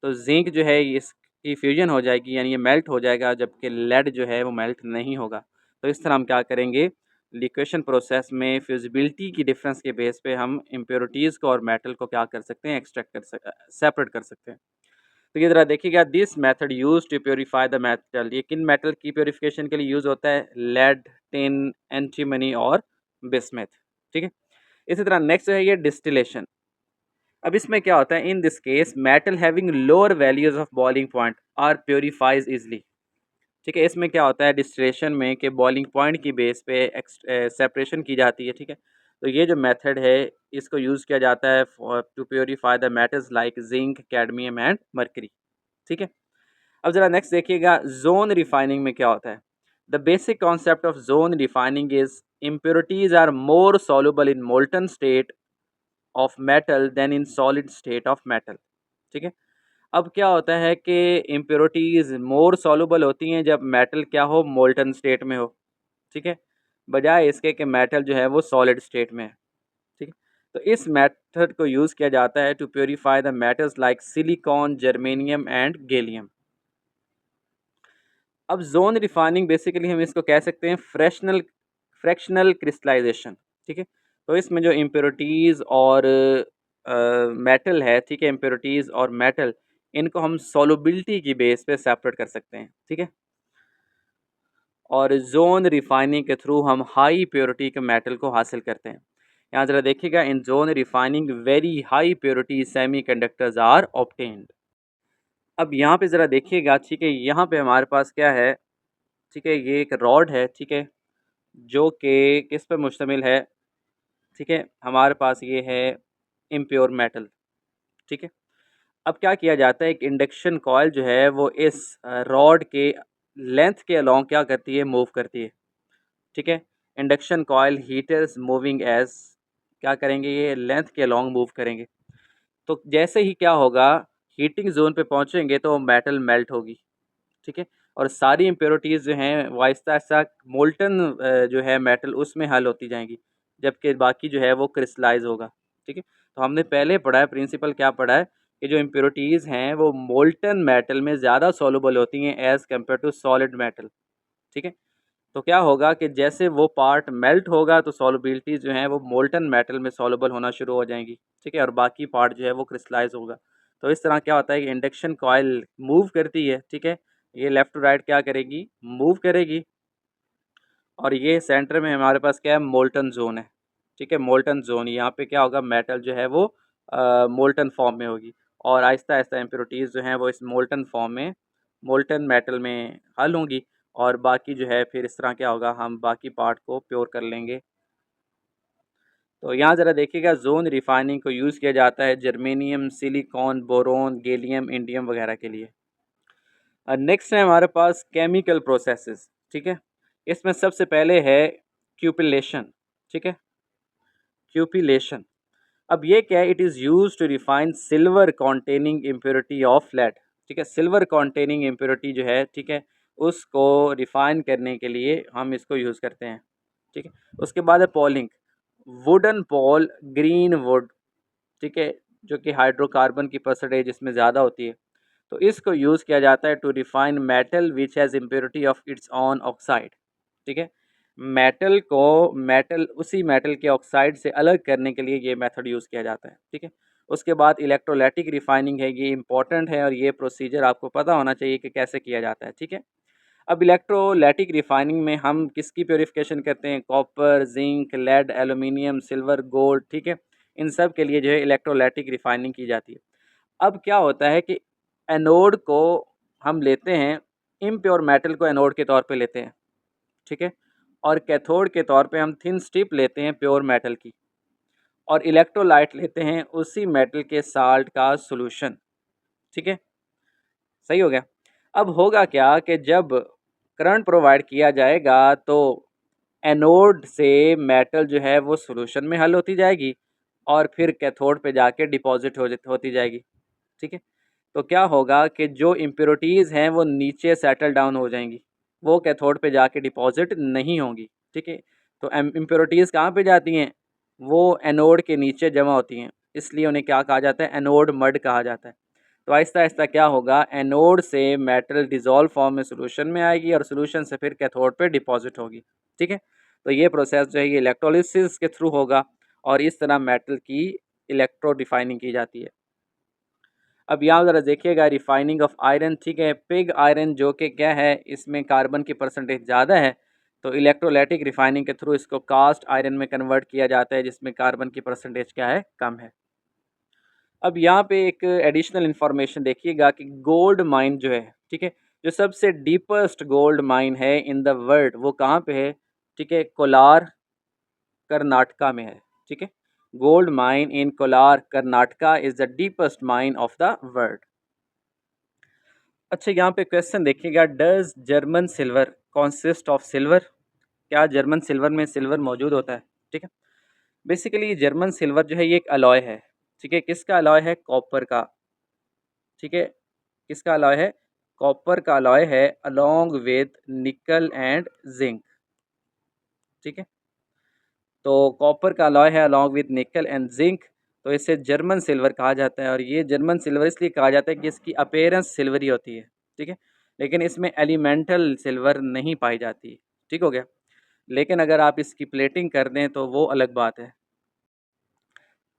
Speaker 1: तो जिंक जो है इसकी फ्यूजन हो जाएगी, यानी ये मेल्ट हो जाएगा, जबकि लेड जो है वो मेल्ट नहीं होगा। तो इस तरह हम क्या करेंगे, लिक्वेशन प्रोसेस में फ्यूजिबिलिटी की डिफरेंस के बेस पे हम इम्प्योरिटीज़ को और मेटल को क्या कर सकते हैं, एक्सट्रैक्ट सेपरेट कर सकते हैं। तो ये ज़रा देखिएगा, this method use to purify the metal, ये किन मेटल की प्योरीफिकेशन के लिए यूज़ होता है, लेड, टिन, एंटीमनी और बिस्मथ, ठीक है। इसी तरह नेक्स्ट है ये डिस्टिलेशन। अब इसमें क्या होता है, in this case metal having lower values of boiling point are purifies easily, ठीक है। इसमें क्या होता है डिस्टिलेशन में कि बॉइलिंग पॉइंट की बेस पे सेपरेशन की जाती है, ठीक है। तो ये जो मेथड है इसको यूज़ किया जाता है to purify the metals like zinc, cadmium and mercury, ठीक है। अब ज़रा नेक्स्ट देखिएगा, जोन रिफाइनिंग में क्या होता है। The basic concept of zone refining is impurities are more soluble in molten state of metal than in solid state of metal, ठीक है। अब क्या होता है कि इम्प्योरिटीज़ मोर सॉल्युबल होती हैं जब मेटल क्या हो, मोल्टन स्टेट में हो, ठीक है, बजाय इसके कि मेटल जो है वो सॉलिड स्टेट में है, ठीक है। तो इस मेथड को यूज़ किया जाता है to purify the metals like silicon, germanium and gallium. अब जोन रिफाइनिंग बेसिकली हम इसको कह सकते हैं फ्रैक्शनल क्रिस्टलाइजेशन, ठीक है। तो इसमें जो इम्प्योरिटीज़ और मेटल है, ठीक है, इम्प्योरिटीज़ और मेटल इनको हम सॉल्युबिलिटी की बेस पे सेपरेट कर सकते हैं, ठीक है। और जोन रिफाइनिंग के थ्रू हम हाई प्योरिटी के मेटल को हासिल करते हैं। यहाँ ज़रा देखिएगा, in zone refining very high purity semiconductors are obtained. अब यहाँ पे ज़रा देखिएगा, ठीक है, यहाँ पे हमारे पास क्या है, ठीक है, ये एक रॉड है, ठीक है, जो कि किस पे मुश्तमिल है, ठीक है, हमारे पास ये है इम्प्योर मेटल, ठीक है। अब क्या किया जाता है, एक इंडक्शन कॉइल जो है वो इस रॉड के लेंथ के अलोंग क्या करती है, मूव करती है, ठीक है। Induction coil heaters moving as, क्या करेंगे, ये लेंथ के अलोंग मूव करेंगे। तो जैसे ही क्या होगा, हीटिंग जोन पे पहुंचेंगे तो मेटल मेल्ट होगी, ठीक है। और सारी इम्प्योरिटीज़ जो हैं वो आहिस्ता आहिस्ता मोल्टन जो है मेटल उसमें हल होती जाएंगी, जबकि बाकी जो है वो क्रिस्टलाइज होगा, ठीक है। तो हमने पहले पढ़ा है, प्रिंसिपल क्या पढ़ा है, कि जो इम्प्योरिटीज़ हैं वो मोल्टन मेटल में ज़्यादा सॉल्युबल होती हैं as compare to solid metal, ठीक है। तो क्या होगा कि जैसे वो पार्ट मेल्ट होगा तो सॉल्युबिलिटी जो है वो मोल्टन मेटल में सॉल्युबल होना शुरू हो जाएंगी, ठीक है, और बाकी पार्ट जो है वो क्रिस्टलाइज होगा। तो इस तरह क्या होता है कि इंडक्शन कॉइल मूव करती है, ठीक है, ये लेफ़्ट टू राइट क्या करेगी, मूव करेगी। और ये सेंटर में हमारे पास क्या है, मोल्टन जोन है, ठीक है, मोल्टन जोन, यहाँ पे क्या होगा, मेटल जो है वो मोल्टन फॉर्म में होगी, और आहिस्ता आहिस्ता इम्प्योरिटीज़ जो हैं वो इस मोल्टन फॉर्म में, मोल्टन मेटल में हल होंगी, और बाकी जो है फिर इस तरह क्या होगा, हम बाकी पार्ट को प्योर कर लेंगे। तो यहाँ ज़रा देखिएगा, जोन रिफाइनिंग को यूज़ किया जाता है germanium, silicon, boron, gallium, indium वगैरह के लिए। नेक्स्ट है हमारे पास केमिकल प्रोसेसेस, ठीक है। इसमें सबसे पहले है क्यूपिलेशन, ठीक है, क्यूपिलेशन। अब ये क्या है, it is use to refine silver containing impurity of lead, ठीक है, सिल्वर कॉन्टेनिंग इम्प्योरिटी जो है, ठीक है, उसको रिफाइन करने के लिए हम इसको यूज़ करते हैं, ठीक है। उसके बाद है polling, wooden Paul, green would, ठीक है, जो कि हाइड्रोकार्बन की परसेंटेज इसमें ज़्यादा होती है, तो इसको यूज़ किया जाता है to refine metal which has impurity of its own oxide. ठीक है, मेटल उसी मेटल के ऑक्साइड से अलग करने के लिए ये मेथड यूज़ किया जाता है। ठीक है, उसके बाद इलेक्ट्रोलाइटिक रिफाइनिंग है, ये इंपॉर्टेंट है और ये प्रोसीजर आपको पता होना चाहिए कि कैसे किया जाता है। ठीक है, अब इलेक्ट्रोलाइटिक रिफाइनिंग में हम किसकी प्योरीफिकेशन करते हैं? Copper, zinc, lead, aluminium, silver, gold. ठीक है, इन सब के लिए जो है इलेक्ट्रोलाइटिक रिफाइनिंग की जाती है। अब क्या होता है कि एनोड को हम लेते हैं, इम्प्योर मेटल को एनोड के तौर पे लेते हैं। ठीक है, और कैथोड के तौर पे हम थिन स्ट्रिप लेते हैं प्योर मेटल की, और इलेक्ट्रोलाइट लेते हैं उसी मेटल के साल्ट का सॉल्यूशन। ठीक है, सही हो गया। अब होगा क्या कि जब करंट प्रोवाइड किया जाएगा तो एनोड से मेटल जो है वो सॉल्यूशन में हल होती जाएगी और फिर कैथोड पे जाके डिपॉजिट होती जाएगी। ठीक है, तो क्या होगा कि जो इम्प्योरिटीज़ हैं वो नीचे सेटल डाउन हो जाएंगी, वो कैथोड पे जाके डिपॉजिट नहीं होंगी। ठीक है, तो इम्प्योरिटीज़ कहाँ पे जाती हैं? वो एनोड के नीचे जमा होती हैं, इसलिए उन्हें क्या कहा जाता है? एनोड मड कहा जाता है। तो आहिस्ता आहिस्ता क्या होगा, एनोड से मेटल डिज़ोल्व फॉर्म में सॉल्यूशन में आएगी और सॉल्यूशन से फिर कैथोड पे डिपॉजिट होगी। ठीक है, तो ये प्रोसेस जो है ये इलेक्ट्रोलिसिस के थ्रू होगा और इस तरह मेटल की इलेक्ट्रो डिफाइनिंग की जाती है। अब यहाँ ज़रा देखिएगा रिफाइनिंग ऑफ आयरन। ठीक है, पिग आयरन जो कि क्या है, इसमें कार्बन की परसेंटेज ज़्यादा है, तो इलेक्ट्रोलाइटिक रिफाइनिंग के थ्रू इसको कास्ट आयरन में कन्वर्ट किया जाता है जिसमें कार्बन की परसेंटेज क्या है, कम है। अब यहाँ पे एक एडिशनल इन्फॉर्मेशन देखिएगा कि गोल्ड माइन जो है, ठीक है, जो सबसे डीपेस्ट गोल्ड माइन है इन द वर्ल्ड वो कहाँ पे है? ठीक है, कोलार कर्नाटका में है। ठीक है, gold mine in Kolar Karnataka is the deepest mine of the world. अच्छा, यहाँ पे क्वेश्चन देखिएगा, does German silver consist of silver? क्या जर्मन सिल्वर में सिल्वर मौजूद होता है? ठीक है, बेसिकली जर्मन सिल्वर जो है ये एक अलॉय है। ठीक है, किसका अलॉय है? कॉपर का। ठीक है, किसका अलॉय है? कॉपर का अलॉय है अलोंग विद निकल एंड जिंक। ठीक है, तो कॉपर का अलॉय है अलोंग विद निकल एंड जिंक, तो इसे जर्मन सिल्वर कहा जाता है। और ये जर्मन सिल्वर इसलिए कहा जाता है कि इसकी अपीयरेंस सिल्वरी होती है। ठीक है, लेकिन इसमें एलिमेंटल सिल्वर नहीं पाई जाती। ठीक हो गया, लेकिन अगर आप इसकी प्लेटिंग कर दें तो वो अलग बात है।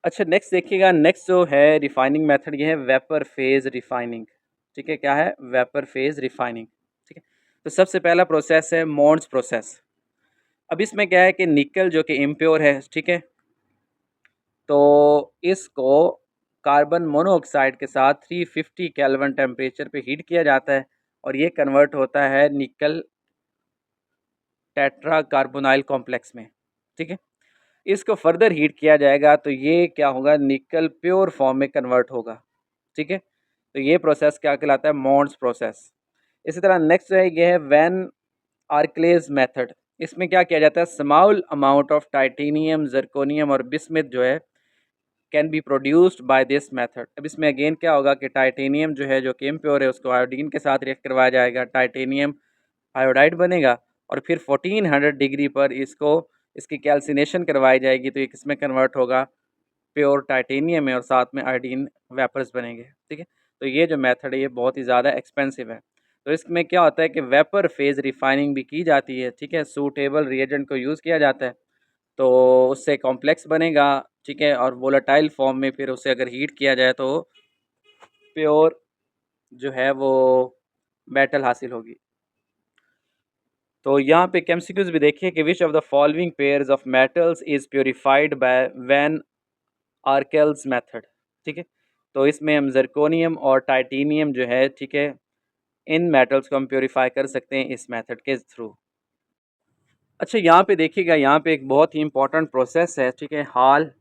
Speaker 1: अच्छा, नेक्स्ट देखिएगा, नेक्स्ट जो है रिफाइनिंग मेथड ये है वेपर फेज रिफाइनिंग। ठीक है, क्या है? Vapour phase refining. ठीक है, तो सबसे पहला प्रोसेस है मोन्स प्रोसेस। अब इसमें क्या है कि निकल जो कि इम्प्योर है, ठीक है, तो इसको कार्बन मोनोऑक्साइड के साथ 350 केल्विन टेम्परेचर पे हीट किया जाता है और ये कन्वर्ट होता है निकल टेट्रा कार्बोनाइल कॉम्प्लेक्स में। ठीक है, इसको फर्दर हीट किया जाएगा तो ये क्या होगा, निकल प्योर फॉर्म में कन्वर्ट होगा। ठीक है, तो ये प्रोसेस क्या कहलाता है? मोन्स प्रोसेस। इसी तरह नेक्स्ट है ये है वैन आर्कलेज मेथड। इसमें क्या किया जाता है? Small amount of titanium, zirconium और बिस्मिथ जो है can be produced by this method. अब इसमें अगेन क्या होगा कि टाइटेनियम जो है, जो कि इम्प्योर है, उसको आयोडीन के साथ रिएक्ट करवाया जाएगा, टाइटेनियम आयोडाइड बनेगा और फिर 1400 डिग्री पर इसकी कैल्सिनेशन करवाई जाएगी तो ये किस में कन्वर्ट होगा? प्योर टाइटेनियम में, और साथ में आयोडीन वेपर्स बनेंगे। ठीक है, तो ये जो मेथड है ये बहुत ही ज़्यादा एक्सपेंसिव है। तो इसमें क्या होता है कि वेपर फेज रिफाइनिंग भी की जाती है। ठीक है, सूटेबल रिएजेंट को यूज़ किया जाता है तो उससे कॉम्प्लेक्स बनेगा। ठीक है, और वोलेटाइल फॉर्म में फिर उसे अगर हीट किया जाए तो प्योर जो है वो मेटल हासिल होगी। तो यहाँ पे एमसीक्यूज भी देखिए कि which of the following pairs of metals is purified by van Arkel's method. ठीक है, तो इसमें हम जर्कोनियम और टाइटेनियम जो है, ठीक है, इन मेटल्स को हम प्योरीफाई कर सकते हैं इस मेथड के थ्रू। अच्छा, यहाँ पे देखिएगा, यहाँ पे एक बहुत ही इंपॉर्टेंट प्रोसेस है। ठीक है, हाल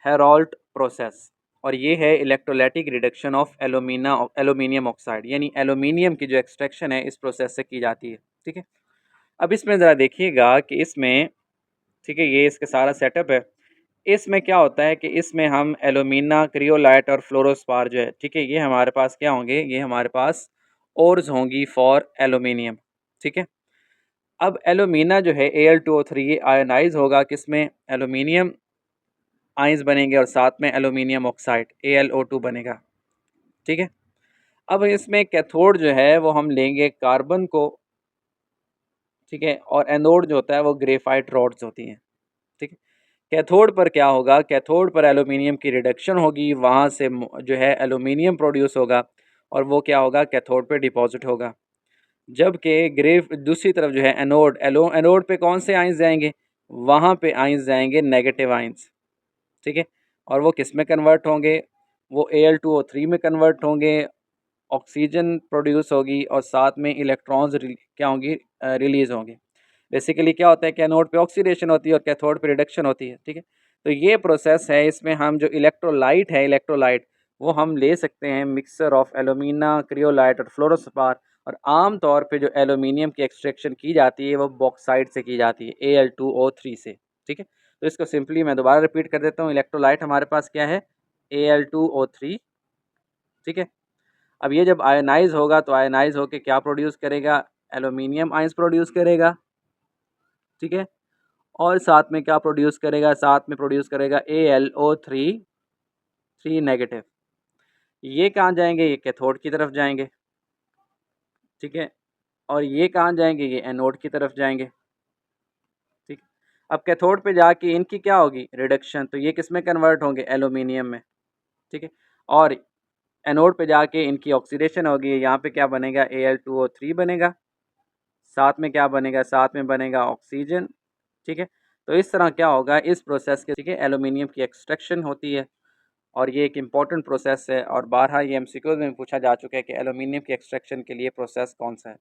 Speaker 1: हेरोल्ट प्रोसेस, और ये है electrolytic reduction of aluminium oxide, यानी एलुमिनियम की जो एक्सट्रैक्शन है इस प्रोसेस से की जाती है। ठीक है, अब इसमें ज़रा देखिएगा कि इसमें, ठीक है, ये इसका सारा सेटअप है। इसमें क्या होता है कि इसमें हम एलुमिना, क्रियोलाइट और फ्लोरोस्पार जो है, ठीक है, ये हमारे पास क्या होंगे? ये हमारे पास ओर्स होंगी फॉर एलुमिनियम। ठीक है, अब एलुमिना जो है Al2O3 ये आयनाइज होगा किसमें? एलुमिनियम आइंस बनेंगे और साथ में एलुमिनियम ऑक्साइड AlO2 बनेगा। ठीक है, अब इसमें कैथोड जो है वो हम लेंगे कार्बन को, ठीक है, और एनोड जो होता है वो ग्रेफाइट रॉड्स होती हैं, ठीक है। कैथोड पर क्या होगा, कैथोड पर एल्यूमिनियम की रिडक्शन होगी, वहाँ से जो है एल्यूमिनियम प्रोड्यूस होगा और वो क्या होगा, कैथोड पे डिपॉजिट होगा। जबकि ग्रेफ दूसरी तरफ जो है एनोड, एनोड पे कौन से आइंस जाएंगे, वहाँ पे आइंस जाएंगे नेगेटिव आइंस, ठीक है। और वो किस में कन्वर्ट होंगे, वो Al2O3 में कन्वर्ट होंगे, ऑक्सीजन प्रोड्यूस होगी और साथ में इलेक्ट्रॉन्स क्या होंगी, रिलीज होंगे। बेसिकली क्या होता है कि एनोड पे ऑक्सीडेशन होती है और कैथोड पे रिडक्शन होती है, ठीक है। तो ये प्रोसेस है, इसमें हम जो इलेक्ट्रोलाइट है, इलेक्ट्रोलाइट वो हम ले सकते हैं मिक्सर ऑफ एलुमिना, क्रियोलाइट और फ्लोरोस्पार। और आम तौर पे जो एलुमिनियम की एक्सट्रैक्शन की जाती है वो बॉक्साइट से की जाती है, Al2O3 से, ठीक है। तो इसको सिंपली मैं दोबारा रिपीट कर देता हूँ, इलेक्ट्रोलाइट हमारे पास क्या है, Al2O3, ठीक है। अब ये जब आयनाइज होगा तो आयनाइज होके क्या प्रोड्यूस करेगा, एलुमिनियम आयंस प्रोड्यूस करेगा, ठीक है। और साथ में क्या प्रोड्यूस करेगा, साथ में प्रोड्यूस करेगा AlO3 3 नेगेटिव। ये कहाँ जाएंगे, ये कैथोड की तरफ जाएंगे, ठीक है। और ये कहाँ जाएंगे, ये एनोड की तरफ जाएंगे, ठीक। अब कैथोड पे जाके इनकी क्या होगी, रिडक्शन, तो ये किस में कन्वर्ट होंगे, एल्यूमिनियम में, ठीक है। और एनोड पे जाके इनकी ऑक्सीडेशन होगी, यहाँ पे क्या बनेगा, Al2O3 बनेगा, साथ में क्या बनेगा, साथ में बनेगा ऑक्सीजन, ठीक है। तो इस तरह क्या होगा इस प्रोसेस के, ठीक है, एल्यूमिनियम की एक्सट्रैक्शन होती है और ये एक इम्पॉर्टेंट प्रोसेस है और बारहा ये एमसीक्यूज में पूछा जा चुका है कि एल्यूमिनियम की एक्सट्रैक्शन के लिए प्रोसेस कौन सा है।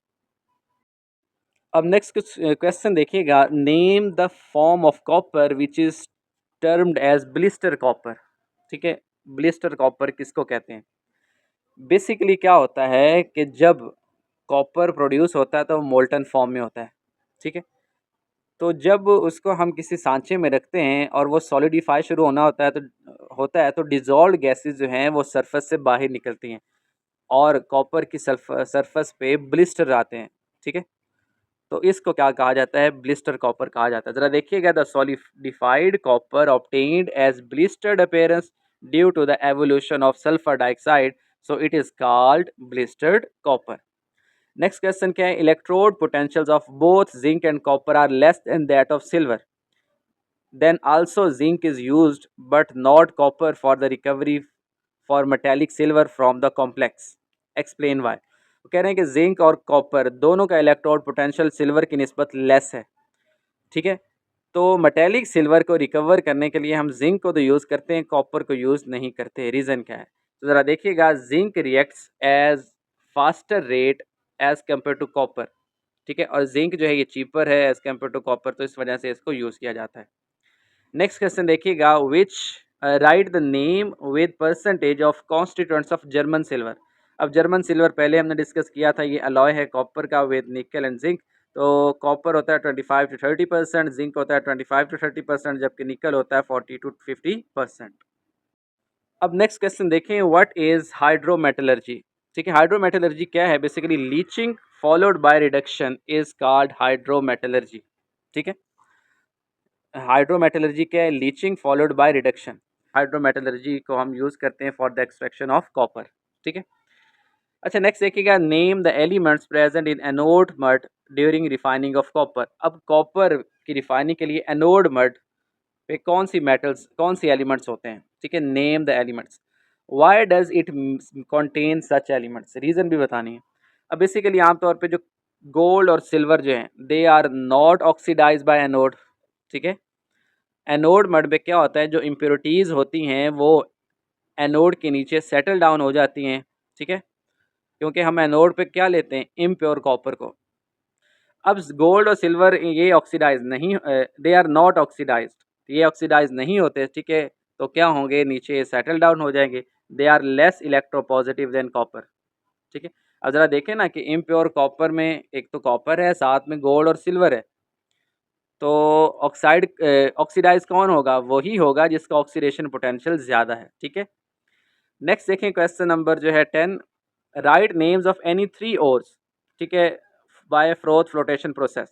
Speaker 1: अब नेक्स्ट कुछ क्वेश्चन देखिएगा, name the form of copper which is termed as blister copper, ठीक है। ब्लिस्टर कॉपर किसको कहते हैं, बेसिकली क्या होता है कि जब कॉपर प्रोड्यूस होता है तो मोल्टन फॉर्म में होता है, ठीक है। तो जब उसको हम किसी सांचे में रखते हैं और वो सॉलिडिफाई शुरू होना होता है तो डिजॉल्व गैसेस जो हैं वो सरफेस से बाहर निकलती हैं और कॉपर की सरफेस पे ब्लिस्टर आते हैं, ठीक है। तो इसको क्या कहा जाता है, ब्लिस्टर कॉपर कहा जाता है। ज़रा देखिएगा, the solidified copper obtained as blistered appearance due to the evolution of sulphur dioxide, so it is called blistered copper. Next question क्या है, electrode potentials of both zinc and copper are less than that of silver, then also zinc is used but not copper for the recovery for metallic silver from the complex, explain why. कह रहे हैं कि जिंक और कॉपर दोनों का इलेक्ट्रोड पोटेंशियल सिल्वर की निस्बत लेस है, ठीक है। तो मेटेलिक सिल्वर को रिकवर करने के लिए हम जिंक को तो यूज़ करते हैं, कॉपर को यूज़ नहीं करते, रीज़न क्या है। तो ज़रा देखिएगा, zinc reacts as faster rate as compare to copper, ठीक है। और जिंक जो है ये चीपर है एज कम्पेयर टू कॉपर, तो इस वजह से इसको यूज़ किया जाता है। नेक्स्ट क्वेश्चन देखिएगा, which write the name with percentage of constituents of German silver. अब जर्मन सिल्वर पहले हमने डिस्कस किया था, ये अलॉय है कॉपर का विद निकल एंड जिंक। तो कॉपर होता है 25 to 30%, जिंक होता है 25 to 30%, जबकि निकल होता है 40 to 50%। अब नेक्स्ट क्वेश्चन देखें, व्हाट इज हाइड्रोमेटलर्जी, ठीक है। हाइड्रोमेटलर्जी क्या है, basically leaching followed by reduction is called hydrometallurgy, ठीक है। हाइड्रोमेटलर्जी क्या है, leaching followed by reduction. Hydrometallurgy को हम यूज़ करते हैं for the extraction of copper, ठीक है। अच्छा नेक्स्ट देखिएगा, name the elements present in anode mud during refining of copper. अब कॉपर की रिफाइनिंग के लिए एनोड मड पे कौन सी मेटल्स, कौन सी एलिमेंट्स होते हैं, ठीक है। Name the elements, why does it contain such elements, reason भी बतानी है। अब बेसिकली आमतौर पे जो गोल्ड और सिल्वर जो हैं they are not oxidise by anode, ठीक है। एनोड मड में क्या होता है, जो इम्प्योरिटीज़ होती हैं वो एनोड के नीचे सेटल डाउन हो जाती हैं, ठीक है। क्योंकि हम एनोड पे क्या लेते हैं, इम्प्योर कॉपर को। अब गोल्ड और सिल्वर ये ऑक्सीडाइज नहीं, दे आर नॉट ऑक्सीडाइज, ये ऑक्सीडाइज नहीं होते, ठीक है। तो क्या होंगे, नीचे सेटल डाउन हो जाएंगे, they are less electropositive than copper, ठीक है। अब ज़रा देखें ना कि इम्प्योर कॉपर में एक तो कॉपर है, साथ में गोल्ड और सिल्वर है, तो ऑक्सीडाइज कौन होगा, वही होगा जिसका ऑक्सीडेशन पोटेंशियल ज़्यादा है, ठीक है। नेक्स्ट देखें क्वेश्चन नंबर जो है 10, write names of any 3 ores, ठीक है, by froth flotation process.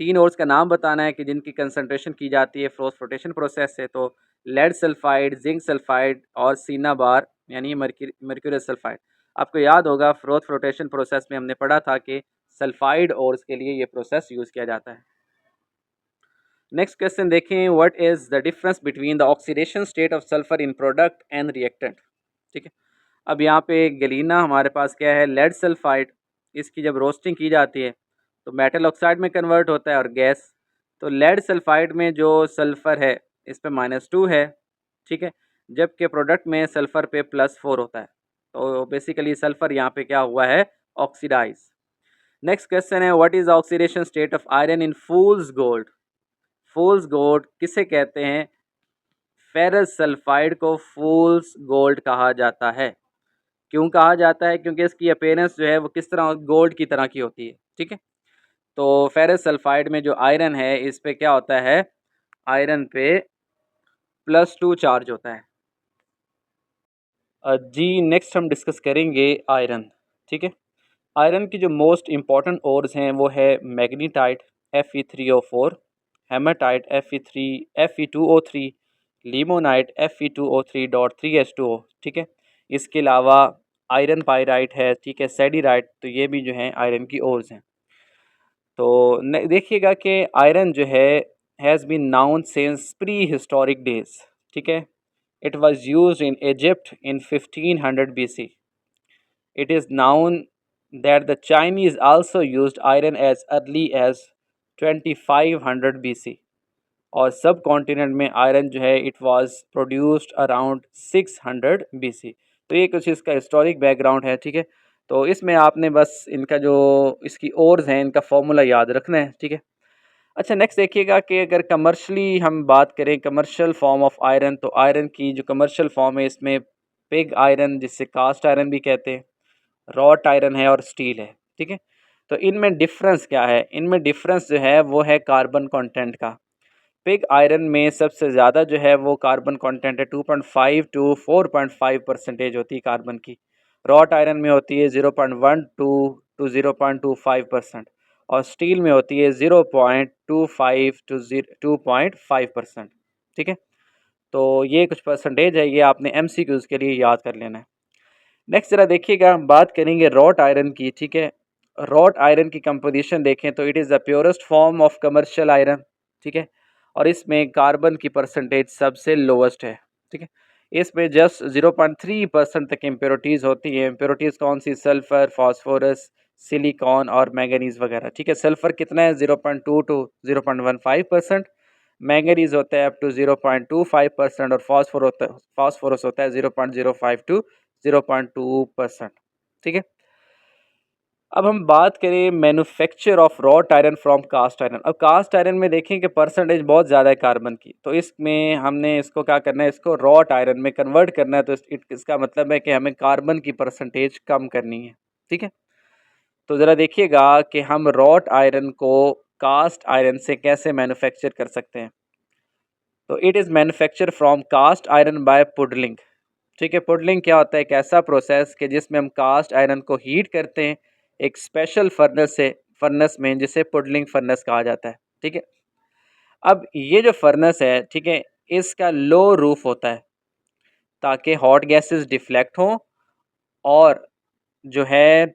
Speaker 1: 3 ores का नाम बताना है कि जिनकी कंसनट्रेशन की जाती है फ्रोथ फ्लोटेशन प्रोसेस से। तो लेड सल्फाइड, जिंक सल्फाइड और सीना बार यानी मर्क्यूरियस सल्फाइड। आपको याद होगा फ्रोथ फ्लोटेशन प्रोसेस में हमने पढ़ा था कि सल्फाइड ओर्स के लिए ये प्रोसेस यूज़ किया जाता है। नेक्स्ट क्वेश्चन देखें, what is the difference between the oxidation state of sulphur in product and reactant. ठीक है, अब यहाँ पे गलीना हमारे पास क्या है, लेड सल्फाइड। इसकी जब रोस्टिंग की जाती है तो मेटल ऑक्साइड में कन्वर्ट होता है और गैस। तो लेड सल्फाइड में जो सल्फ़र है इस पे -2 है, ठीक है, जबकि प्रोडक्ट में सल्फ़र पे +4 होता है। तो बेसिकली सल्फ़र यहाँ पे क्या हुआ है, ऑक्सीडाइज। नेक्स्ट क्वेश्चन है, what is the oxidation state of iron in fools gold. Fools gold किसे कहते हैं, फेरस सल्फाइड को फूल्स गोल्ड कहा जाता है। क्यों कहा जाता है, क्योंकि इसकी अपीयरेंस जो है वो किस तरह, गोल्ड की तरह की होती है। ठीक है, तो फेरस सल्फाइड में जो आयरन है इस पे क्या होता है, आयरन पे +2 चार्ज होता है। जी नेक्स्ट हम डिस्कस करेंगे आयरन। ठीक है, आयरन की जो मोस्ट इम्पॉर्टेंट ओर्स हैं वो है मैग्नीटाइट Fe3O4, haematite Fe2O3, limonite Fe2O3.3H2O। ठीक है, इसके अलावा आयरन पायराइट है, ठीक है, सेडीराइट, तो ये भी जो हैं आयरन की ओर्स हैं। तो देखिएगा कि आयरन जो है has been known since pre historic days. ठीक है, it was used in Egypt in 1500 BC। It is known that the Chinese also used iron as early as 2500 BC, और सब कॉन्टिनेंट में आयरन जो है it was produced around 600 BC। तो ये कुछ इसका हिस्टोरिक बैकग्राउंड है। ठीक है, तो इसमें आपने बस इनका जो इसकी ओर्स हैं इनका फॉर्मूला याद रखना है। ठीक है, अच्छा नेक्स्ट देखिएगा कि अगर कमर्शली हम बात करें, कमर्शियल फॉर्म ऑफ आयरन, तो आयरन की जो कमर्शियल फॉर्म है इसमें पिग आयरन, जिससे कास्ट आयरन भी कहते हैं, रॉट आयरन है और स्टील है। ठीक है, तो इनमें डिफरेंस क्या है, इनमें डिफरेंस जो है वो है कार्बन कंटेंट का। पिग आयरन में सबसे ज़्यादा जो है वो कार्बन कंटेंट है, 2.5 टू 4.5% होती है कार्बन की। रॉट आयरन में होती है 0.12 टू 0.25%, और स्टील में होती है 0.25 टू 2.5%। ठीक है, तो ये कुछ परसेंटेज है, ये आपने MCQs के लिए याद कर लेना है। नेक्स्ट ज़रा देखिएगा, हम बात करेंगे रॉट आयरन की। ठीक है, रॉट आयरन की कंपोजिशन देखें तो it is the purest form of commercial iron. ठीक है, और इसमें कार्बन की परसेंटेज सबसे लोवेस्ट है। ठीक है, इसमें जस्ट 0.3% तक इम्प्योरिटीज़ होती हैं। इम्प्योरिटीज़ कौन सी, सल्फ़र, फास्फोरस, सिलिकॉन और मैंगनीज़ वगैरह। ठीक है, सल्फ़र कितना है, 0.2 टू 0.15%, मैंगनीज़ होता है अप टू 0.25%, और फास्फोरस होता है 0.05 टू 0.2%। ठीक है, अब हम बात करें manufacture of wrought iron from cast iron. अब कास्ट आयरन में देखें कि परसेंटेज बहुत ज़्यादा है कार्बन की, तो इसमें हमने इसको क्या करना है, इसको रॉट आयरन में कन्वर्ट करना है। तो इसका मतलब है कि हमें कार्बन की परसेंटेज कम करनी है। ठीक है, तो ज़रा देखिएगा कि हम रॉट आयरन को कास्ट आयरन से कैसे मैन्युफैक्चर कर सकते हैं। तो it is manufacture from cast iron by puddling. ठीक है, पुडलिंग क्या होता है, एक ऐसा प्रोसेस कि जिसमें हम कास्ट आयरन को हीट करते हैं एक स्पेशल फर्नेस में, जिसे पुडलिंग फर्नेस कहा जाता है। ठीक है, अब ये जो फर्नेस है, ठीक है, इसका लो रूफ होता है ताकि हॉट गैसेस डिफ्लेक्ट हों, और जो है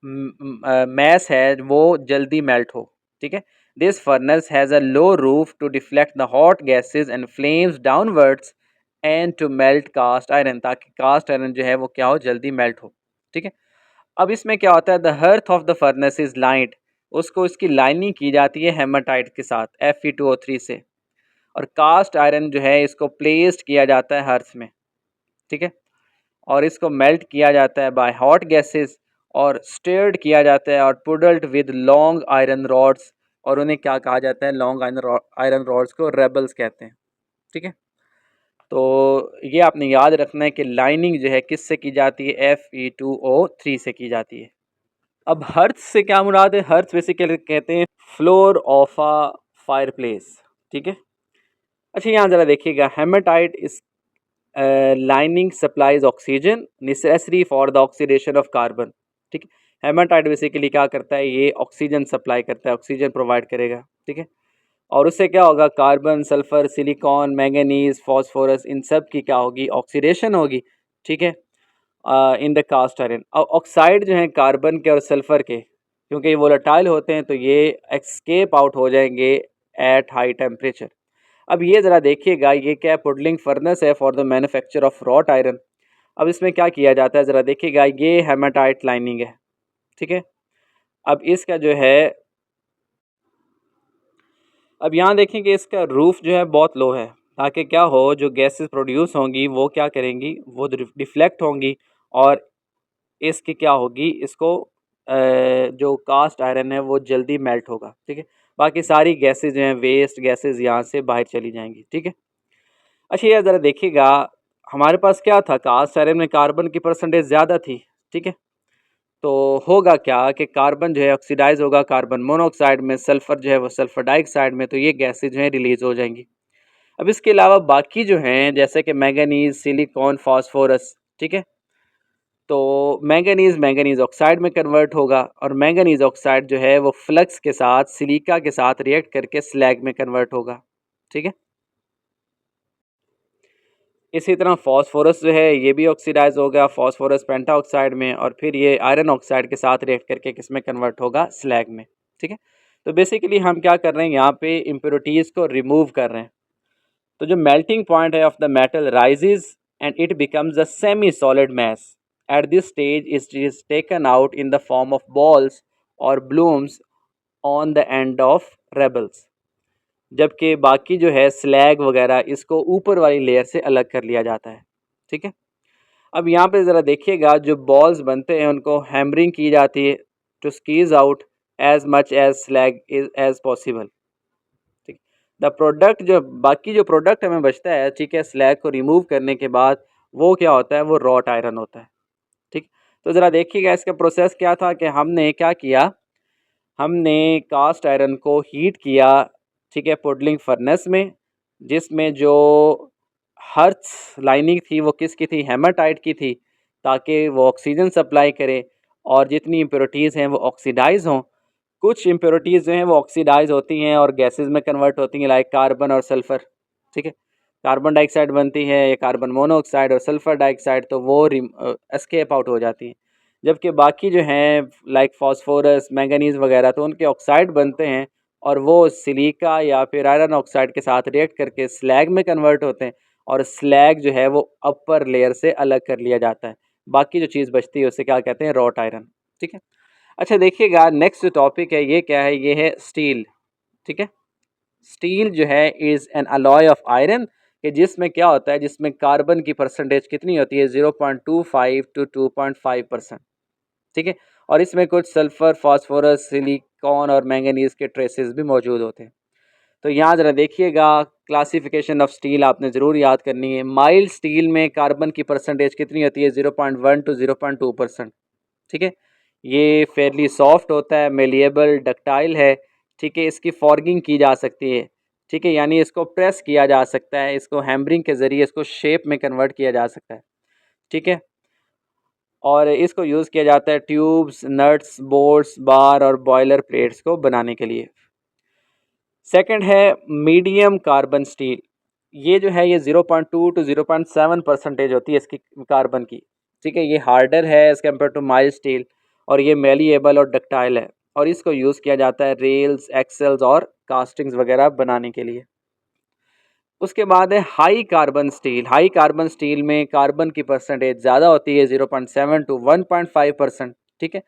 Speaker 1: मैस है वो जल्दी मेल्ट हो। ठीक है, this furnace has a low roof to deflect the hot gases and flames downwards and to melt cast iron, ताकि कास्ट आयरन जो है वो क्या हो, जल्दी मेल्ट हो। ठीक है, अब इसमें क्या होता है, the hearth of the furnace is lined, उसको इसकी लाइनिंग की जाती है हेमाटाइट के साथ Fe2O3 से, और कास्ट आयरन जो है इसको प्लेस्ड किया जाता है हर्थ में। ठीक है, और इसको मेल्ट किया जाता है बाय हॉट गैसेस, और स्टेयर्ड किया जाता है और पुडल्ड विद लॉन्ग आयरन रॉड्स, और उन्हें क्या कहा जाता है, लॉन्ग आयरन रॉड्स को रेबल्स कहते हैं। ठीक है, तो ये आपने याद रखना है कि लाइनिंग जो है किससे की जाती है, Fe2O3 से की जाती है। अब हर्थ से क्या मुराद है, हर्थ बेसिकली कहते हैं floor of a fire place. ठीक है, अच्छा यहाँ ज़रा देखिएगा, हेमाटाइट इस lining supplies oxygen necessary for the oxidation of carbon. ठीक है, हेमाटाइट बेसिकली क्या करता है, ये ऑक्सीजन सप्लाई करता है, ऑक्सीजन प्रोवाइड करेगा। ठीक है, और उससे क्या होगा, carbon, sulphur, silicon, manganese, phosphorus, इन सब की क्या होगी, ऑक्सीडेशन होगी। ठीक है, इन द कास्ट आयरन। अब ऑक्साइड जो हैं कार्बन के और सल्फ़र के, क्योंकि ये वोलेटाइल होते हैं तो ये एस्केप आउट हो जाएंगे एट हाई टेम्परेचर। अब ये ज़रा देखिएगा, ये क्या पुडलिंग फर्नेस है for the manufacture of wrought iron. अब इसमें क्या किया जाता है ज़रा देखिएगा, ये हेमाटाइट लाइनिंग है, ठीक है। अब इसका जो है, अब यहाँ देखें कि इसका रूफ जो है बहुत लो है, ताकि क्या हो, जो गैसेस प्रोड्यूस होंगी वो क्या करेंगी, वो डिफ्लेक्ट होंगी और इसकी क्या होगी, इसको जो कास्ट आयरन है वो जल्दी मेल्ट होगा, ठीक है। बाकी सारी गैसेस जो हैं, वेस्ट गैसेस यहाँ से बाहर चली जाएंगी, ठीक है। अच्छा ये ज़रा देखिएगा, हमारे पास क्या था, कास्ट आयरन में कार्बन की परसेंटेज ज़्यादा थी, ठीक है। तो होगा क्या कि कार्बन जो है ऑक्सीडाइज होगा कार्बन मोनोऑक्साइड में, सल्फ़र जो है वो सल्फ़र डाइऑक्साइड में, तो ये गैसेज जो हैं रिलीज़ हो जाएंगी। अब इसके अलावा बाकी जो हैं, जैसे कि मैंगनीज़, सिलिकॉन, फास्फोरस, ठीक है। तो मैंगनीज़ ऑक्साइड में कन्वर्ट होगा और मैंगनीज़ ऑक्साइड जो है वो फ्लक्स के साथ सिलिका के साथ रिएक्ट करके स्लैग में कन्वर्ट होगा, ठीक है। इसी तरह फास्फोरस जो है ये भी ऑक्सीडाइज होगा फास्फोरस पेंटाऑक्साइड में, और फिर ये आयरन ऑक्साइड के साथ रिएक्ट करके किस में कन्वर्ट होगा, स्लैग में, ठीक है। तो बेसिकली हम क्या कर रहे हैं, यहाँ पे इम्प्योरिटीज़ को रिमूव कर रहे हैं। तो जो मेल्टिंग पॉइंट है of the metal rises and it becomes a semi solid mass. At this stage it is taken out in the form of balls और blooms on the end of rabbles. जबकि बाकी जो है स्लैग वगैरह, इसको ऊपर वाली लेयर से अलग कर लिया जाता है, ठीक है। अब यहाँ पे ज़रा देखिएगा, जो बॉल्स बनते हैं उनको हैमरिंग की जाती है to squeeze out as much as slag is as possible, ठीक। द प्रोडक्ट, जो बाकी जो प्रोडक्ट हमें बचता है, ठीक है, स्लैग को रिमूव करने के बाद, वो क्या होता है, वो रॉट आयरन होता है, ठीक। तो ज़रा देखिएगा इसका प्रोसेस क्या था कि हमने क्या किया, हमने कास्ट आयरन को हीट किया, ठीक है, पुडलिंग फर्नेस में, जिसमें जो हर्थ लाइनिंग थी वो किसकी थी, हेमाटाइट की थी, ताकि वो ऑक्सीजन सप्लाई करे और जितनी इम्प्योरिटीज़ हैं वो ऑक्सीडाइज हों। कुछ इम्प्योरिटीज़ जो हैं वो ऑक्सीडाइज होती हैं और गैसेस में कन्वर्ट होती हैं, लाइक कार्बन और सल्फ़र, ठीक है। कार्बन डाइऑक्साइड बनती है, या कार्बन मोनोऑक्साइड और सल्फ़र डाइऑक्साइड, तो वो एस्केप आउट हो जाती हैं। जबकि बाकी जो हैं, लाइक फास्फोरस, मैंगनीज़ वगैरह, तो उनके ऑक्साइड बनते हैं और वो सिलिका या फिर आयरन ऑक्साइड के साथ रिएक्ट करके स्लैग में कन्वर्ट होते हैं, और स्लैग जो है वो अपर लेयर से अलग कर लिया जाता है। बाकी जो चीज़ बचती है उसे क्या कहते हैं, रॉट आयरन, ठीक है। अच्छा देखिएगा, नेक्स्ट जो टॉपिक है ये क्या है, ये है स्टील, ठीक है। स्टील जो है is an alloy of iron, कि जिसमें क्या होता है, जिसमें कार्बन की परसेंटेज कितनी होती है, 0.25 to 2.5%, ठीक है। और इसमें कुछ सल्फ़र, फास्फोरस, सिलिकॉन और मैंगनीज़ के ट्रेसेस भी मौजूद होते हैं। तो यहाँ ज़रा देखिएगा, क्लासिफिकेशन ऑफ स्टील आपने ज़रूर याद करनी है। माइल्ड स्टील में कार्बन की परसेंटेज कितनी होती है, 0.1 to 0.2%, ठीक है। ये फेयरली सॉफ्ट होता है, मेलिएबल, डक्टाइल है, ठीक है। इसकी फॉर्गिंग की जा सकती है, ठीक है, यानी इसको प्रेस किया जा सकता है, इसको हैमरिंग के ज़रिए इसको शेप में कन्वर्ट किया जा सकता है, ठीक है। और इसको यूज़ किया जाता है ट्यूब्स, नट्स, बोल्ट्स, बार और बॉयलर प्लेट्स को बनाने के लिए। सेकंड है मीडियम कार्बन स्टील। ये जो है ये 0.2 to 0.7% होती है इसकी कार्बन की, ठीक है। ये हार्डर है as compare to mild steel, और ये मेलिएबल और डक्टाइल है, और इसको यूज़ किया जाता है रेल्स, एक्सेल्स और कास्टिंग्स वगैरह बनाने के लिए। उसके बाद है high carbon steel. High carbon steel में कार्बन की परसेंटेज ज़्यादा होती है, 0.7 to 1.5%, ठीक है।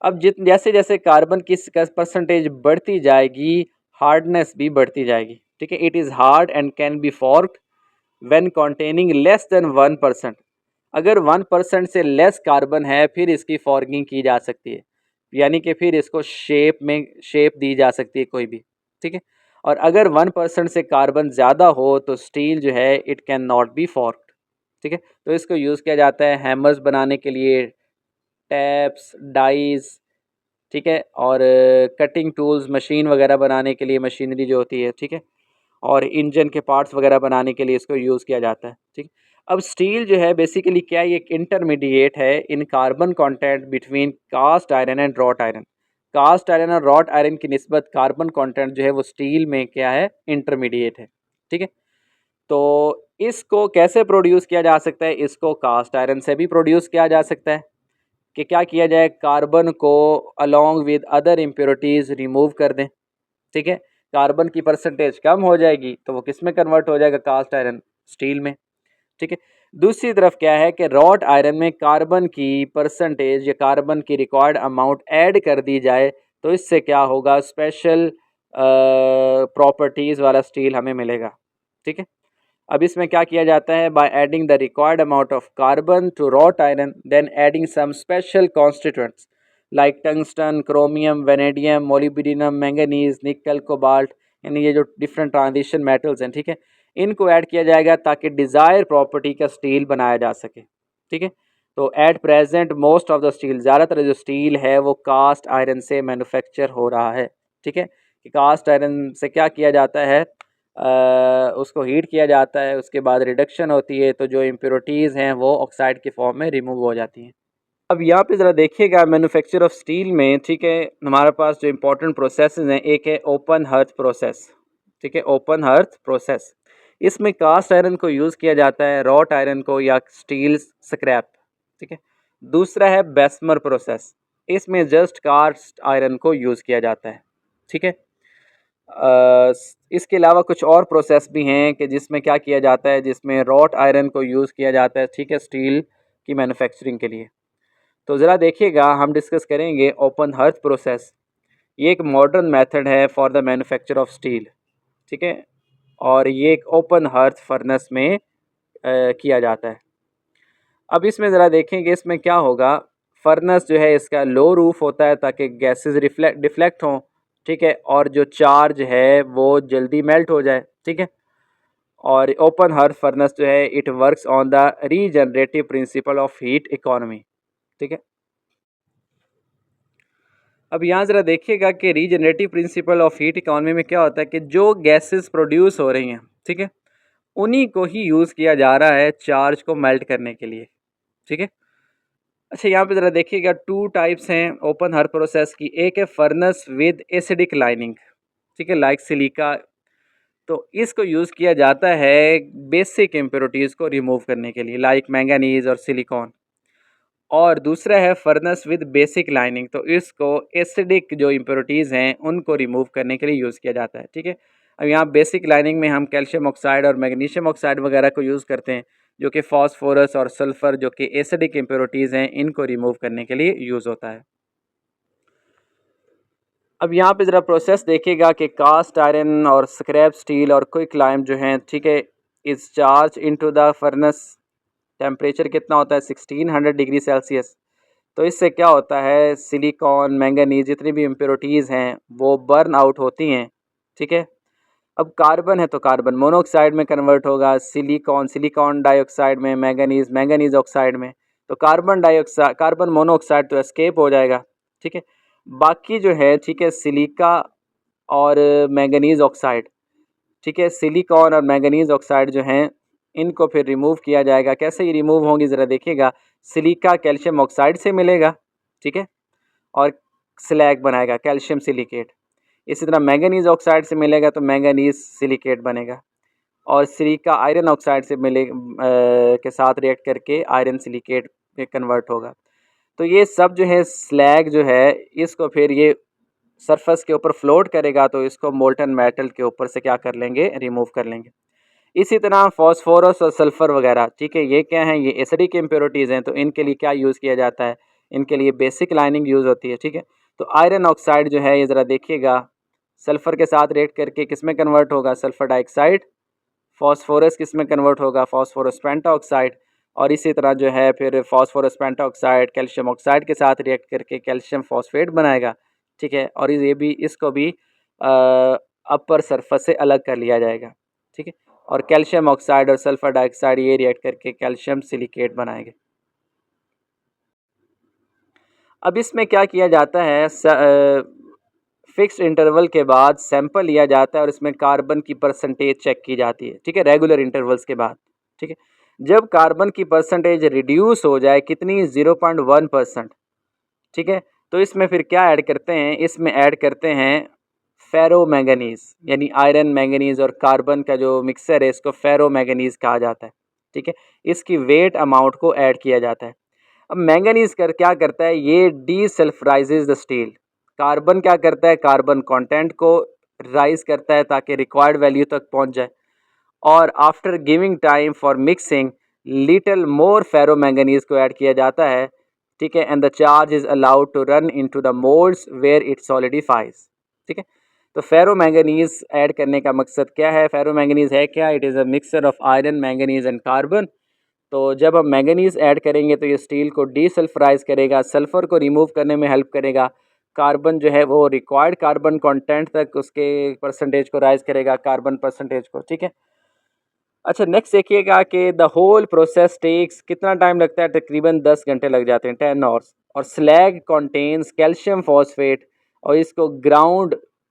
Speaker 1: अब जित जैसे जैसे कार्बन की परसेंटेज बढ़ती जाएगी, हार्डनेस भी बढ़ती जाएगी, ठीक है। It is hard and can be forged when containing less than 1%। अगर 1% से लेस कार्बन है, फिर इसकी फॉर्गिंग की जा सकती है, यानी कि फिर इसको शेप दी जा सकती है कोई भी, ठीक है। और अगर 1% से कार्बन ज़्यादा हो तो स्टील जो है इट कैन नॉट बी फॉर्क्ड, ठीक है। तो इसको यूज़ किया जाता है हैमर्स बनाने के लिए, टैप्स, डाइज, ठीक है, और कटिंग टूल्स, मशीन वगैरह बनाने के लिए, मशीनरी जो होती है, ठीक है, और इंजन के पार्ट्स वगैरह बनाने के लिए इसको यूज़ किया जाता है, ठीक। अब स्टील जो है बेसिकली क्या है, ये एक इंटरमीडिएट है in carbon content between cast iron and wrought iron. Cast iron और रॉट आयरन की निस्बत कार्बन कंटेंट जो है वो स्टील में क्या है, इंटरमीडिएट है, ठीक है। तो इसको कैसे प्रोड्यूस किया जा सकता है? इसको कास्ट आयरन से भी प्रोड्यूस किया जा सकता है कि क्या किया जाए, कार्बन को along with other impurities remove कर दें, ठीक है। कार्बन की परसेंटेज कम हो जाएगी तो वो किस में कन्वर्ट हो जाएगा? कास्ट आयरन, स्टील में, ठीक है। दूसरी तरफ क्या है कि रॉट आयरन में कार्बन की परसेंटेज या कार्बन की रिक्वायर्ड अमाउंट ऐड कर दी जाए तो इससे क्या होगा? स्पेशल प्रॉपर्टीज़ वाला स्टील हमें मिलेगा, ठीक है। अब इसमें क्या किया जाता है? By adding the required amount of carbon to wrought iron then adding some special constituents like tungsten, chromium, vanadium, molybdenum, manganese, nickel, cobalt, यानी ये जो डिफरेंट ट्रांजिशन मेटल्स हैं, ठीक है, इनको ऐड किया जाएगा ताकि डिज़ायर प्रॉपर्टी का स्टील बनाया जा सके, ठीक है। तो at present most of the steel, ज़्यादातर जो स्टील है वो कास्ट आयरन से मैन्युफैक्चर हो रहा है, ठीक है। कि कास्ट आयरन से क्या किया जाता है? उसको हीट किया जाता है, उसके बाद रिडक्शन होती है तो जो इम्प्योरिटीज़ हैं वो ऑक्साइड के फॉर्म में रिमूव हो जाती हैं। अब यहाँ पे ज़रा देखिएगा मैन्युफैक्चर ऑफ स्टील में, ठीक है, हमारे पास जो इम्पोर्टेंट प्रोसेसेस हैं, एक है ओपन हर्थ प्रोसेस, ठीक है, ओपन हर्थ प्रोसेस। इसमें कास्ट आयरन को यूज़ किया जाता है, रॉट आयरन को या स्टील स्क्रैप, ठीक है। दूसरा है बेस्मर प्रोसेस, इसमें जस्ट कास्ट आयरन को यूज़ किया जाता है, ठीक है। इसके अलावा कुछ और प्रोसेस भी हैं कि जिसमें क्या किया जाता है, जिसमें रॉट आयरन को यूज़ किया जाता है, ठीक है, स्टील की मैन्युफैक्चरिंग के लिए। तो ज़रा देखिएगा, हम डिस्कस करेंगे ओपन हर्थ प्रोसेस। ये एक मॉडर्न मेथड है for the manufacture of steel, ठीक है, और ये एक ओपन हर्थ फर्नेस में किया जाता है। अब इसमें ज़रा देखेंगे इसमें क्या होगा। फर्नेस जो है इसका लो रूफ होता है ताकि गैसेस डिफ्लेक्ट हों, ठीक है, और जो चार्ज है वो जल्दी मेल्ट हो जाए, ठीक है। और ओपन हर्थ फर्नेस जो है it works on the regenerative principle of heat economy, ठीक है। अब यहाँ ज़रा देखिएगा कि regenerative principle of heat economy में क्या होता है कि जो गैसेस प्रोड्यूस हो रही हैं, ठीक है, उन्हीं को ही यूज़ किया जा रहा है चार्ज को मेल्ट करने के लिए, ठीक है। अच्छा, यहाँ पे ज़रा देखिएगा, टू टाइप्स हैं ओपन हर्थ प्रोसेस की। एक है फर्नेस विद एसिडिक लाइनिंग, ठीक है, लाइक सिलिका। तो इसको यूज़ किया जाता है बेसिक इम्प्योरिटीज़ को रिमूव करने के लिए, लाइक मैंगनीज और सिलिकॉन। और दूसरा है फर्नेस विद बेसिक लाइनिंग, तो इसको एसिडिक जो इम्प्योरिटीज़ हैं उनको रिमूव करने के लिए यूज़ किया जाता है, ठीक है। अब यहाँ बेसिक लाइनिंग में हम कैल्शियम ऑक्साइड और मैग्नीशियम ऑक्साइड वगैरह को यूज़ करते हैं, जो कि फॉस्फोरस और सल्फ़र जो कि एसिडिक इम्प्योरिटीज़ हैं इनको रिमूव करने के लिए यूज़ होता है। अब यहाँ पे ज़रा प्रोसेस देखिएगा कि कास्ट आयरन और स्क्रैप स्टील और क्विक लाइम जो हैं, ठीक है, इस charge into the furnace. Temperature कितना होता है? 1600 डिग्री सेल्सियस। तो इससे क्या होता है, सिलिकॉन, मैंगनीज, जितनी भी इम्प्योरिटीज़ हैं वो बर्न आउट होती हैं, ठीक है। अब कार्बन है तो कार्बन मोनोऑक्साइड में कन्वर्ट होगा, सिलिकॉन सिलिकॉन डाइऑक्साइड में, मैंगनीज मैंगनीज ऑक्साइड में। तो कार्बन मोनोऑक्साइड तो एस्केप हो जाएगा, ठीक है। बाकी जो है, ठीक है, सिलिका और मैंगनीज ऑक्साइड, ठीक है, सिलिकॉन और मैंगनीज ऑक्साइड जो हैं इनको फिर रिमूव किया जाएगा। कैसे ये रिमूव होंगी ज़रा देखिएगा। सिलिका कैल्शियम ऑक्साइड से मिलेगा, ठीक है, और स्लैग बनाएगा कैल्शियम सिलिकेट। इसी तरह मैंगनीज ऑक्साइड से मिलेगा तो मैंगनीज सिलिकेट बनेगा, और सिलिका आयरन ऑक्साइड से के साथ रिएक्ट करके आयरन सिलिकेट में कन्वर्ट होगा। तो ये सब जो है स्लैग जो है इसको फिर ये सरफेस के ऊपर फ्लोट करेगा तो इसको मोल्टन मेटल के ऊपर से क्या कर लेंगे, रिमूव कर लेंगे। इसी तरह फॉस्फोरस और सल्फ़र वगैरह, ठीक है, ये क्या हैं, ये एसिडिक इम्प्योरिटीज़ हैं, तो इनके लिए क्या यूज़ किया जाता है, इनके लिए बेसिक लाइनिंग यूज़ होती है, ठीक है। तो आयरन ऑक्साइड जो है ये ज़रा देखिएगा, सल्फ़र के साथ रिएक्ट करके किस में कन्वर्ट होगा, सल्फ़र डाइऑक्साइड। फॉस्फोरस किस में कन्वर्ट होगा, फॉस्फोरस पेंटाऑक्साइड। और इसी तरह जो है फिर फॉस्फोरस पेंटाऑक्साइड कैल्शियम ऑक्साइड के साथ रिएक्ट करके कैल्शियम फॉस्फेट बनाएगा, ठीक है। और ये भी, इसको भी अपर सरफेस से अलग कर लिया जाएगा, ठीक है। और कैल्शियम ऑक्साइड और सल्फ़र डाइऑक्साइड ये रिएक्ट करके कैल्शियम सिलिकेट बनाएंगे। अब इसमें क्या किया जाता है, फिक्स्ड इंटरवल के बाद सैंपल लिया जाता है और इसमें कार्बन की परसेंटेज चेक की जाती है, ठीक है, रेगुलर इंटरवल्स के बाद, ठीक है। जब कार्बन की परसेंटेज रिड्यूस हो जाए कितनी, 0.1%, ठीक है, तो इसमें फिर क्या ऐड करते हैं, इसमें ऐड करते हैं फेरो मैंगनीज, यानी आयरन मैंगनीज और कार्बन का जो मिक्सर है इसको फेरो मैंगनीज कहा जाता है। ठीक है, इसकी वेट अमाउंट को ऐड किया जाता है। अब मैंगनीज क्या करता है, ये डीसल्फराइजेज द स्टील। कार्बन क्या करता है, कार्बन कंटेंट को राइज करता है ताकि रिक्वायर्ड वैल्यू तक पहुंच जाए। और after giving time for mixing little more ferro manganese को ऐड किया जाता है। ठीक है, and the charge is allowed to run into the moulds where it solidifies. ठीक है, तो फेरो मैंगनीज ऐड करने का मकसद क्या है, फेरो मैंगनीज है क्या, it is a mixture of iron manganese and carbon. तो जब हम मैंगनीज ऐड करेंगे तो ये स्टील को डीसल्फराइज करेगा, सल्फर को रिमूव करने में हेल्प करेगा, कार्बन जो है वो रिक्वायर्ड कार्बन कंटेंट तक उसके परसेंटेज को राइज करेगा, कार्बन परसेंटेज को। ठीक है, अच्छा नेक्स्ट देखिएगा कि द होल प्रोसेस टेक्स, कितना टाइम लगता है, तकरीबन 10 घंटे लग जाते हैं, 10 आवर्स। और स्लैग कंटेन्स कैल्शियम फॉस्फेट, और इसको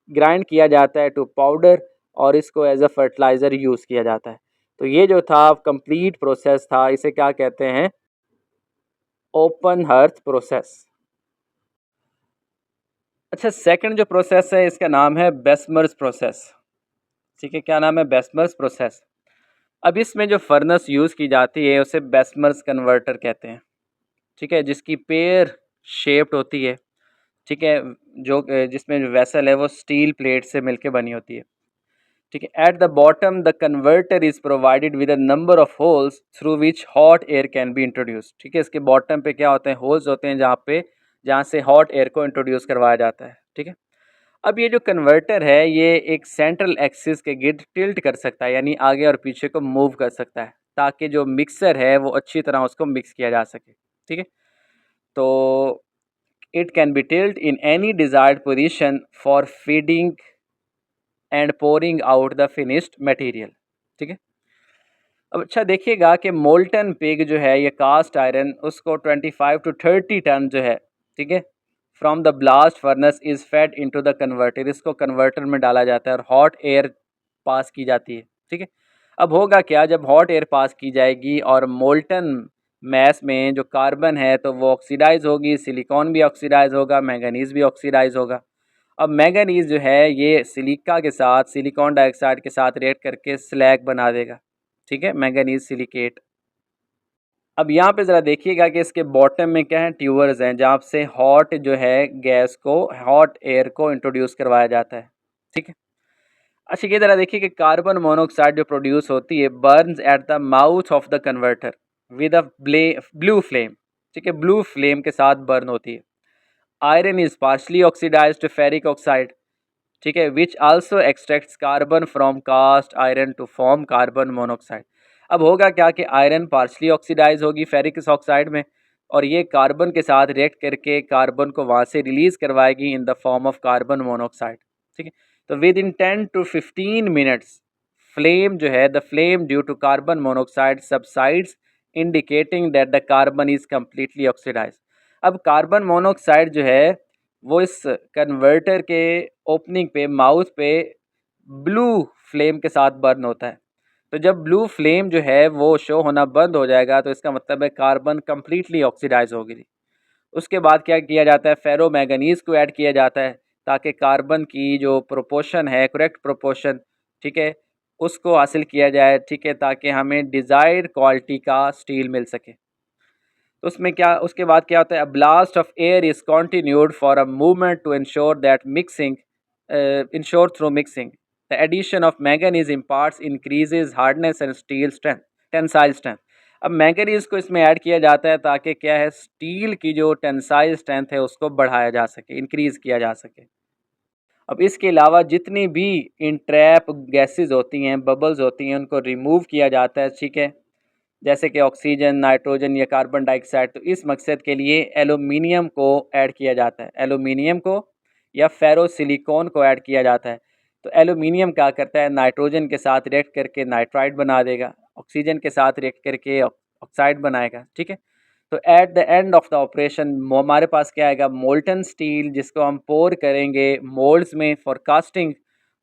Speaker 1: ग्राइंड किया जाता है टू पाउडर, और इसको एज अ फर्टिलाइज़र यूज़ किया जाता है। तो ये जो था कंप्लीट प्रोसेस था, इसे क्या कहते हैं, ओपन हर्थ प्रोसेस। अच्छा, सेकंड जो प्रोसेस है इसका नाम है बेसमर्स प्रोसेस। ठीक है, क्या नाम है, बेसमर्स प्रोसेस। अब इसमें जो फर्नेस यूज़ की जाती है उसे बेसमर्स कन्वर्टर कहते हैं। ठीक है, जिसकी पेयर शेप्ड होती है। ठीक है, जो जिसमें जो वेसल है वो स्टील प्लेट से मिलके बनी होती है। ठीक है, at the bottom the converter is provided with a number of holes through which hot air can be introduce. ठीक है, इसके बॉटम पे क्या होते हैं, होल्स होते हैं जहाँ से हॉट एयर को इंट्रोड्यूस करवाया जाता है। ठीक है, अब ये जो कन्वर्टर है ये एक सेंट्रल एक्सिस के गिर्द टिल्ट कर सकता है, यानी आगे और पीछे को मूव कर सकता है ताकि जो मिक्सर है वो अच्छी तरह उसको मिक्स किया जा सके। ठीक है, तो it can B tilt in any desired position for feeding and pouring out the finished material. ठीक है, अब अच्छा देखिएगा कि मोल्टन पिग जो है ये कास्ट आयरन, उसको 25 to 30 टन जो है, ठीक है, from the blast furnace is fed into the converter, इसको कन्वर्टर में डाला जाता है और हॉट एयर पास की जाती है। ठीक है, अब होगा क्या, जब हॉट एयर पास की जाएगी और मोल्टन मैस में जो कार्बन है तो वो ऑक्सीडाइज होगी, सिलिकॉन भी ऑक्सीडाइज होगा, मैंगनीज भी ऑक्सीडाइज होगा। अब मैंगनीज जो है ये सिलिका के साथ, सिलिकॉन डाइऑक्साइड के साथ रिएक्ट करके स्लैग बना देगा। ठीक है, मैंगनीज सिलिकेट। अब यहाँ पे ज़रा देखिएगा कि इसके बॉटम में क्या है, ट्यूबर्स हैं जहाँ से हॉट जो है गैस को, हॉट एयर को इंट्रोड्यूस करवाया जाता है। ठीक है, अच्छा ये ज़रा देखिए कि कार्बन मोनोऑक्साइड जो प्रोड्यूस होती है burns at the mouth of the converter with a blue flame. ठीक है, ब्लू फ्लेम के साथ बर्न होती है। Iron is partially oxidised to ferric oxide. ठीक है, which also extracts carbon from cast iron to form carbon monoxide. अब होगा क्या कि आयरन पार्शली ऑक्सीडाइज होगी फेरिक ऑक्साइड में, और ये कार्बन के साथ रिएक्ट करके कार्बन को वहाँ से रिलीज करवाएगी in the form of carbon monoxide. ठीक है, तो within 10 to 15 minutes flame जो है, the flame due to carbon monoxide subsides, indicating that the carbon is completely oxidise. अब कार्बन मोनोऑक्साइड जो है वो इस कन्वर्टर के ओपनिंग पे, माउथ पे ब्लू फ्लेम के साथ बर्न होता है। तो जब ब्लू फ्लेम जो है वो शो होना बंद हो जाएगा तो इसका मतलब है कार्बन कम्प्लीटली ऑक्सीडाइज होगी। उसके बाद क्या किया जाता है, फेरो मैंगनीज को ऐड किया जाता है ताकि कार्बन की जो प्रोपोर्शन है, करेक्ट प्रोपोर्शन, ठीक है, उसको हासिल किया जाए। ठीक है, ताकि हमें डिज़ायर्ड क्वालिटी का स्टील मिल सके। तो उसमें क्या, उसके बाद क्या होता है, a blast of air is continued for a movement to ensure that mixing, ensure through mixing the addition of manganese imparts increases hardness and steel strength, tensile strength. अब मैंगनीज को इसमें ऐड किया जाता है ताकि क्या है, स्टील की जो टेंसाइल स्ट्रेंथ है उसको बढ़ाया जा सके, इंक्रीज किया जा सके। अब इसके अलावा जितनी भी इंट्रैप गैसेज होती हैं, बबल्स होती हैं, उनको रिमूव किया जाता है। ठीक है, जैसे कि ऑक्सीजन, नाइट्रोजन या कार्बन डाइऑक्साइड। तो इस मकसद के लिए एलुमिनियम को ऐड किया जाता है, एलुमिनियम को या फेरो सिलिकॉन को ऐड किया जाता है। तो एलुमिनियम क्या करता है, नाइट्रोजन के साथ रिएक्ट करके नाइट्राइड बना देगा, ऑक्सीजन के साथ रिएक्ट करके ऑक्साइड बनाएगा। ठीक है, तो at the end of the operation हमारे पास क्या आएगा, मोल्टन स्टील, जिसको हम पोर करेंगे मोल्ड्स में फॉर कास्टिंग,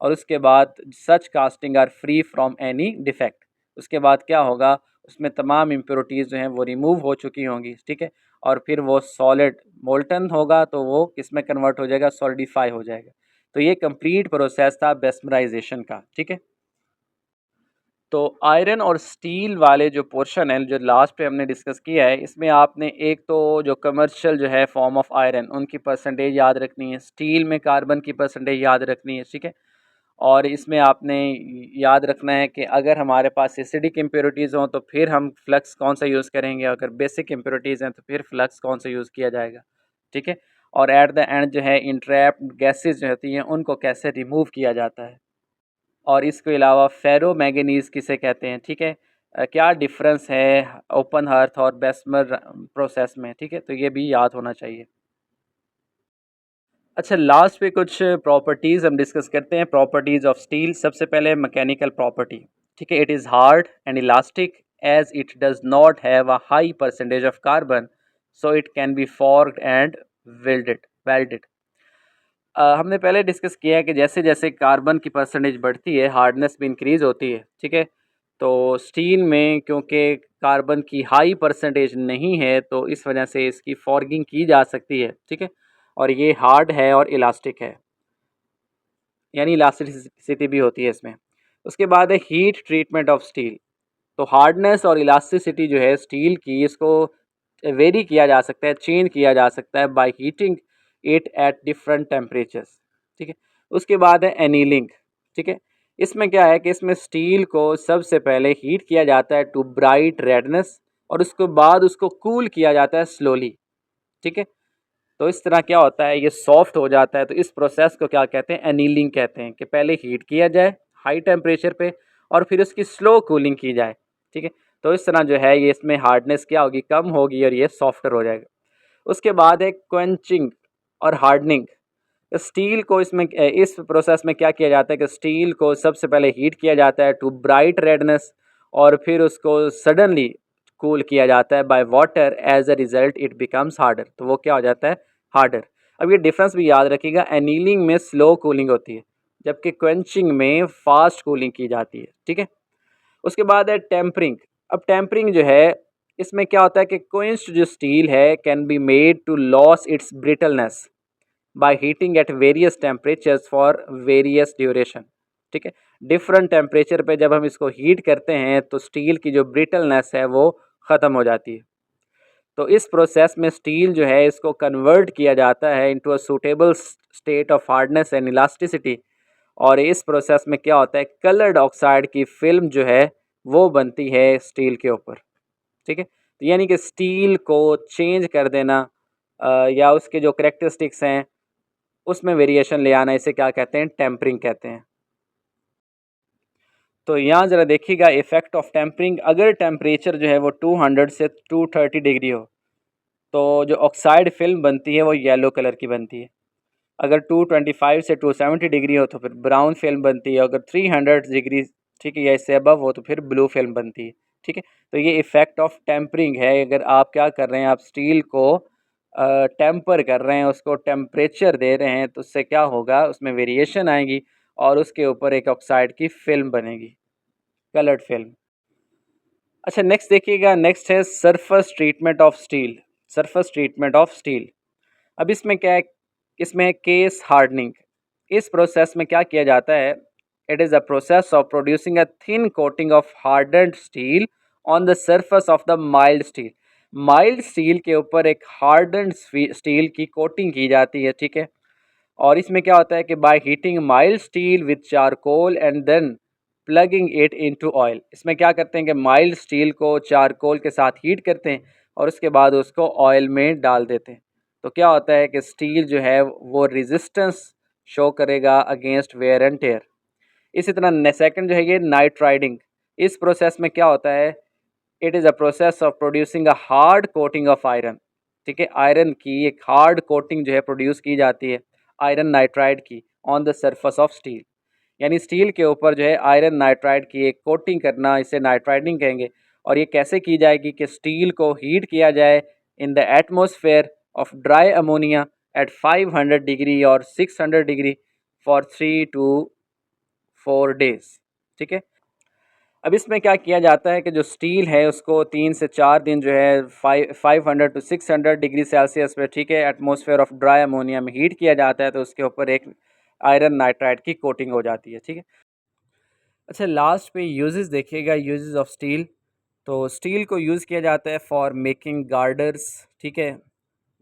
Speaker 1: और उसके बाद such casting are free from any defect. उसके बाद क्या होगा, उसमें तमाम इम्प्योरिटीज़ जो हैं वो रिमूव हो चुकी होंगी। ठीक है, और फिर वो सॉलिड मोल्टन होगा तो वो किस में कन्वर्ट हो जाएगा, सॉलिडिफाई हो जाएगा। तो ये कंप्लीट प्रोसेस था बेस्मराइजेशन का, ठीक है। तो आयरन और स्टील वाले जो पोर्शन है, जो लास्ट पे हमने डिस्कस किया है, इसमें आपने एक तो जो कमर्शियल जो है फॉर्म ऑफ आयरन उनकी परसेंटेज याद रखनी है, स्टील में कार्बन की परसेंटेज याद रखनी है, ठीक है। और इसमें आपने याद रखना है कि अगर हमारे पास एसिडिक इम्प्योरिटीज़ हों तो फिर हम फ्लक्स कौन सा यूज़ करेंगे, अगर बेसिक इम्प्योरिटीज़ हैं तो फिर फ्लक्स कौन सा यूज़ किया जाएगा, ठीक है। और एट द एंड जो है इंट्रैप्ड गैसेज जो होती हैं उनको कैसे रिमूव किया जाता है। और इसके अलावा फेरो मैंगनीज़ किसे कहते हैं, ठीक है। क्या डिफरेंस है ओपन हर्थ और बेस्मर प्रोसेस में, ठीक है, तो ये भी याद होना चाहिए। अच्छा, लास्ट पे कुछ प्रॉपर्टीज़ हम डिस्कस करते हैं, प्रॉपर्टीज़ ऑफ स्टील। सबसे पहले मैकेनिकल प्रॉपर्टी, ठीक है। It is hard and elastic as it does not have a high percentage of carbon, so it can be forged and welded. हमने पहले डिस्कस किया है कि जैसे जैसे कार्बन की परसेंटेज बढ़ती है हार्डनेस भी इंक्रीज़ होती है, ठीक है। तो स्टील में क्योंकि कार्बन की हाई परसेंटेज नहीं है तो इस वजह से इसकी फॉर्गिंग की जा सकती है, ठीक है। और ये हार्ड है और इलास्टिक है, यानी इलास्टिसिटी भी होती है इसमें। उसके बाद है हीट ट्रीटमेंट ऑफ स्टील। तो हार्डनेस और इलास्टिसिटी जो है स्टील की, इसको वेरी किया जा सकता है, चेंज किया जा सकता है by heating it at different temperatures, ठीक है। उसके बाद है एनीलिंग, ठीक है। इसमें क्या है कि इसमें स्टील को सबसे पहले हीट किया जाता है टू ब्राइट रेडनेस, और उसके बाद उसको कूल किया जाता है स्लोली, ठीक है। तो इस तरह क्या होता है, ये सॉफ्ट हो जाता है। तो इस प्रोसेस को क्या कहते हैं, एनीलिंग कहते हैं, कि पहले हीट किया जाए हाई टेम्परेचर पे और फिर उसकी स्लो कूलिंग की जाए, ठीक है। तो इस तरह जो है ये इसमें हार्डनेस क्या होगी, कम होगी और ये सॉफ्टर हो जाएगा। उसके बाद है क्वेंचिंग और हार्डनिंग। स्टील को इसमें इस प्रोसेस में क्या किया जाता है कि स्टील को सबसे पहले हीट किया जाता है टू ब्राइट रेडनेस, और फिर उसको सडनली कूल किया जाता है by water, as a result it becomes harder. तो वो क्या हो जाता है, हार्डर। अब ये डिफरेंस भी याद रखिएगा, एनीलिंग में स्लो कूलिंग होती है जबकि क्वेंचिंग में फास्ट कूलिंग की जाती है, ठीक है। उसके बाद है टेम्परिंग। अब टेम्परिंग जो है, इसमें क्या होता है कि क्वेंच्ड जो स्टील है can be made to loss its brittleness by heating at various temperatures for various duration, ठीक है। डिफरेंट टेम्परेचर पे जब हम इसको हीट करते हैं तो स्टील की जो ब्रिटलनेस है वो ख़त्म हो जाती है। तो इस प्रोसेस में स्टील जो है इसको कन्वर्ट किया जाता है into a suitable state of hardness and elasticity. और इस प्रोसेस में क्या होता है, कलर्ड ऑक्साइड की फिल्म जो है वो बनती है स्टील के ऊपर, ठीक है। तो यानी कि स्टील को चेंज कर देना, या उसके जो करेक्टरिस्टिक्स हैं उसमें वेरिएशन ले आना, इसे क्या कहते हैं, टेम्परिंग कहते हैं। तो यहाँ ज़रा देखिएगा इफ़ेक्ट ऑफ टेम्परिंग। अगर टेम्परेचर जो है वो 200 से 230 डिग्री हो तो जो ऑक्साइड फिल्म बनती है वो येलो कलर की बनती है। अगर 225 से 270 डिग्री हो तो फिर ब्राउन फिल्म बनती है। अगर 300 डिग्री, ठीक है, या इससे अबव हो तो फिर ब्लू फिल्म बनती है, ठीक है। तो ये इफ़ेक्ट ऑफ टेम्परिंग है। अगर आप क्या कर रहे हैं, आप स्टील को टेम्पर कर रहे हैं, उसको टेम्परेचर दे रहे हैं, तो उससे क्या होगा, उसमें वेरिएशन आएगी और उसके ऊपर एक ऑक्साइड की फिल्म बनेगी, कलर्ड फिल्म। अच्छा, नेक्स्ट देखिएगा, नेक्स्ट है surface treatment of steel. Surface treatment of steel. अब इसमें क्या है, इसमें है केस हार्डनिंग। इस प्रोसेस में क्या किया जाता है, it is a process of producing a thin coating of hardened steel on the surface of the mild steel. Mild steel के ऊपर एक हार्डन्ड स्टील की कोटिंग की जाती है, ठीक है। और इसमें क्या होता है कि by heating mild steel with charcoal and then plugging it into oil. इसमें क्या करते हैं कि माइल्ड स्टील को चारकोल के साथ हीट करते हैं और उसके बाद उसको ऑयल में डाल देते हैं। तो क्या होता है कि स्टील जो है वो रेजिस्टेंस शो करेगा अगेंस्ट वेयर एंड टेयर। इसी तरह सेकंड जो है ये नाइट्राइडिंग। इस प्रोसेस में क्या होता है, it is a process of producing a hard coating of iron, ठीक है। आयरन की एक हार्ड कोटिंग जो है प्रोड्यूस की जाती है आयरन नाइट्राइड की on the surface of steel. यानी स्टील के ऊपर जो है आयरन नाइट्राइड की एक कोटिंग करना, इसे नाइट्राइडिंग कहेंगे। और ये कैसे की जाएगी कि स्टील को हीट किया जाए in the atmosphere of dry ammonia at 500 degree और 600 डिग्री फॉर 3 to 4 days, ठीक है। अब इसमें क्या किया जाता है कि जो स्टील है उसको 3 से 4 दिन जो है 500 to 600 डिग्री सेल्सियस पे, ठीक है, एटमॉस्फेयर ऑफ ड्राई अमोनिया में हीट किया जाता है। तो उसके ऊपर एक आयरन नाइट्राइड की कोटिंग हो जाती है। ठीक है। अच्छा, लास्ट पे यूजेस देखिएगा, यूजेस ऑफ स्टील। तो स्टील को यूज़ किया जाता है फॉर मेकिंग गार्डर्स, ठीक है,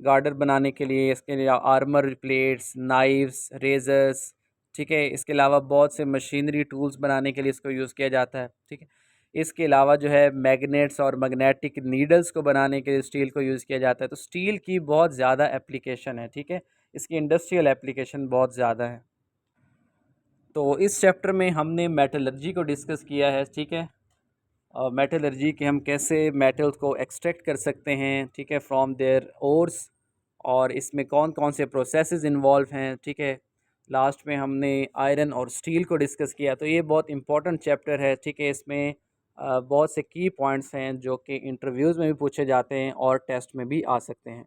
Speaker 1: गार्डर बनाने के लिए, इसके लिए आर्मर प्लेट्स, नाइफ्स, रेजर्स, ठीक है। इसके अलावा बहुत से मशीनरी टूल्स बनाने के लिए इसको यूज़ किया जाता है। ठीक है। इसके अलावा जो है मैग्नेट्स और मैग्नेटिक नीडल्स को बनाने के लिए स्टील को यूज़ किया जाता है। तो स्टील की बहुत ज़्यादा एप्लीकेशन है। ठीक है। इसकी इंडस्ट्रियल एप्लीकेशन बहुत ज़्यादा है। तो इस चैप्टर में हमने मेटलर्जी को डिस्कस किया है। ठीक है। मेटलर्जी कि हम कैसे मेटल्स को एक्सट्रैक्ट कर सकते हैं, ठीक है, फ्रॉम देयर ओर्स, और इसमें कौन कौन से प्रोसेसेस इन्वॉल्व हैं। ठीक है। लास्ट में हमने आयरन और स्टील को डिस्कस किया। तो ये बहुत इंपॉर्टेंट चैप्टर है। ठीक है। इसमें बहुत से की पॉइंट्स हैं जो कि इंटरव्यूज़ में भी पूछे जाते हैं और टेस्ट में भी आ सकते हैं।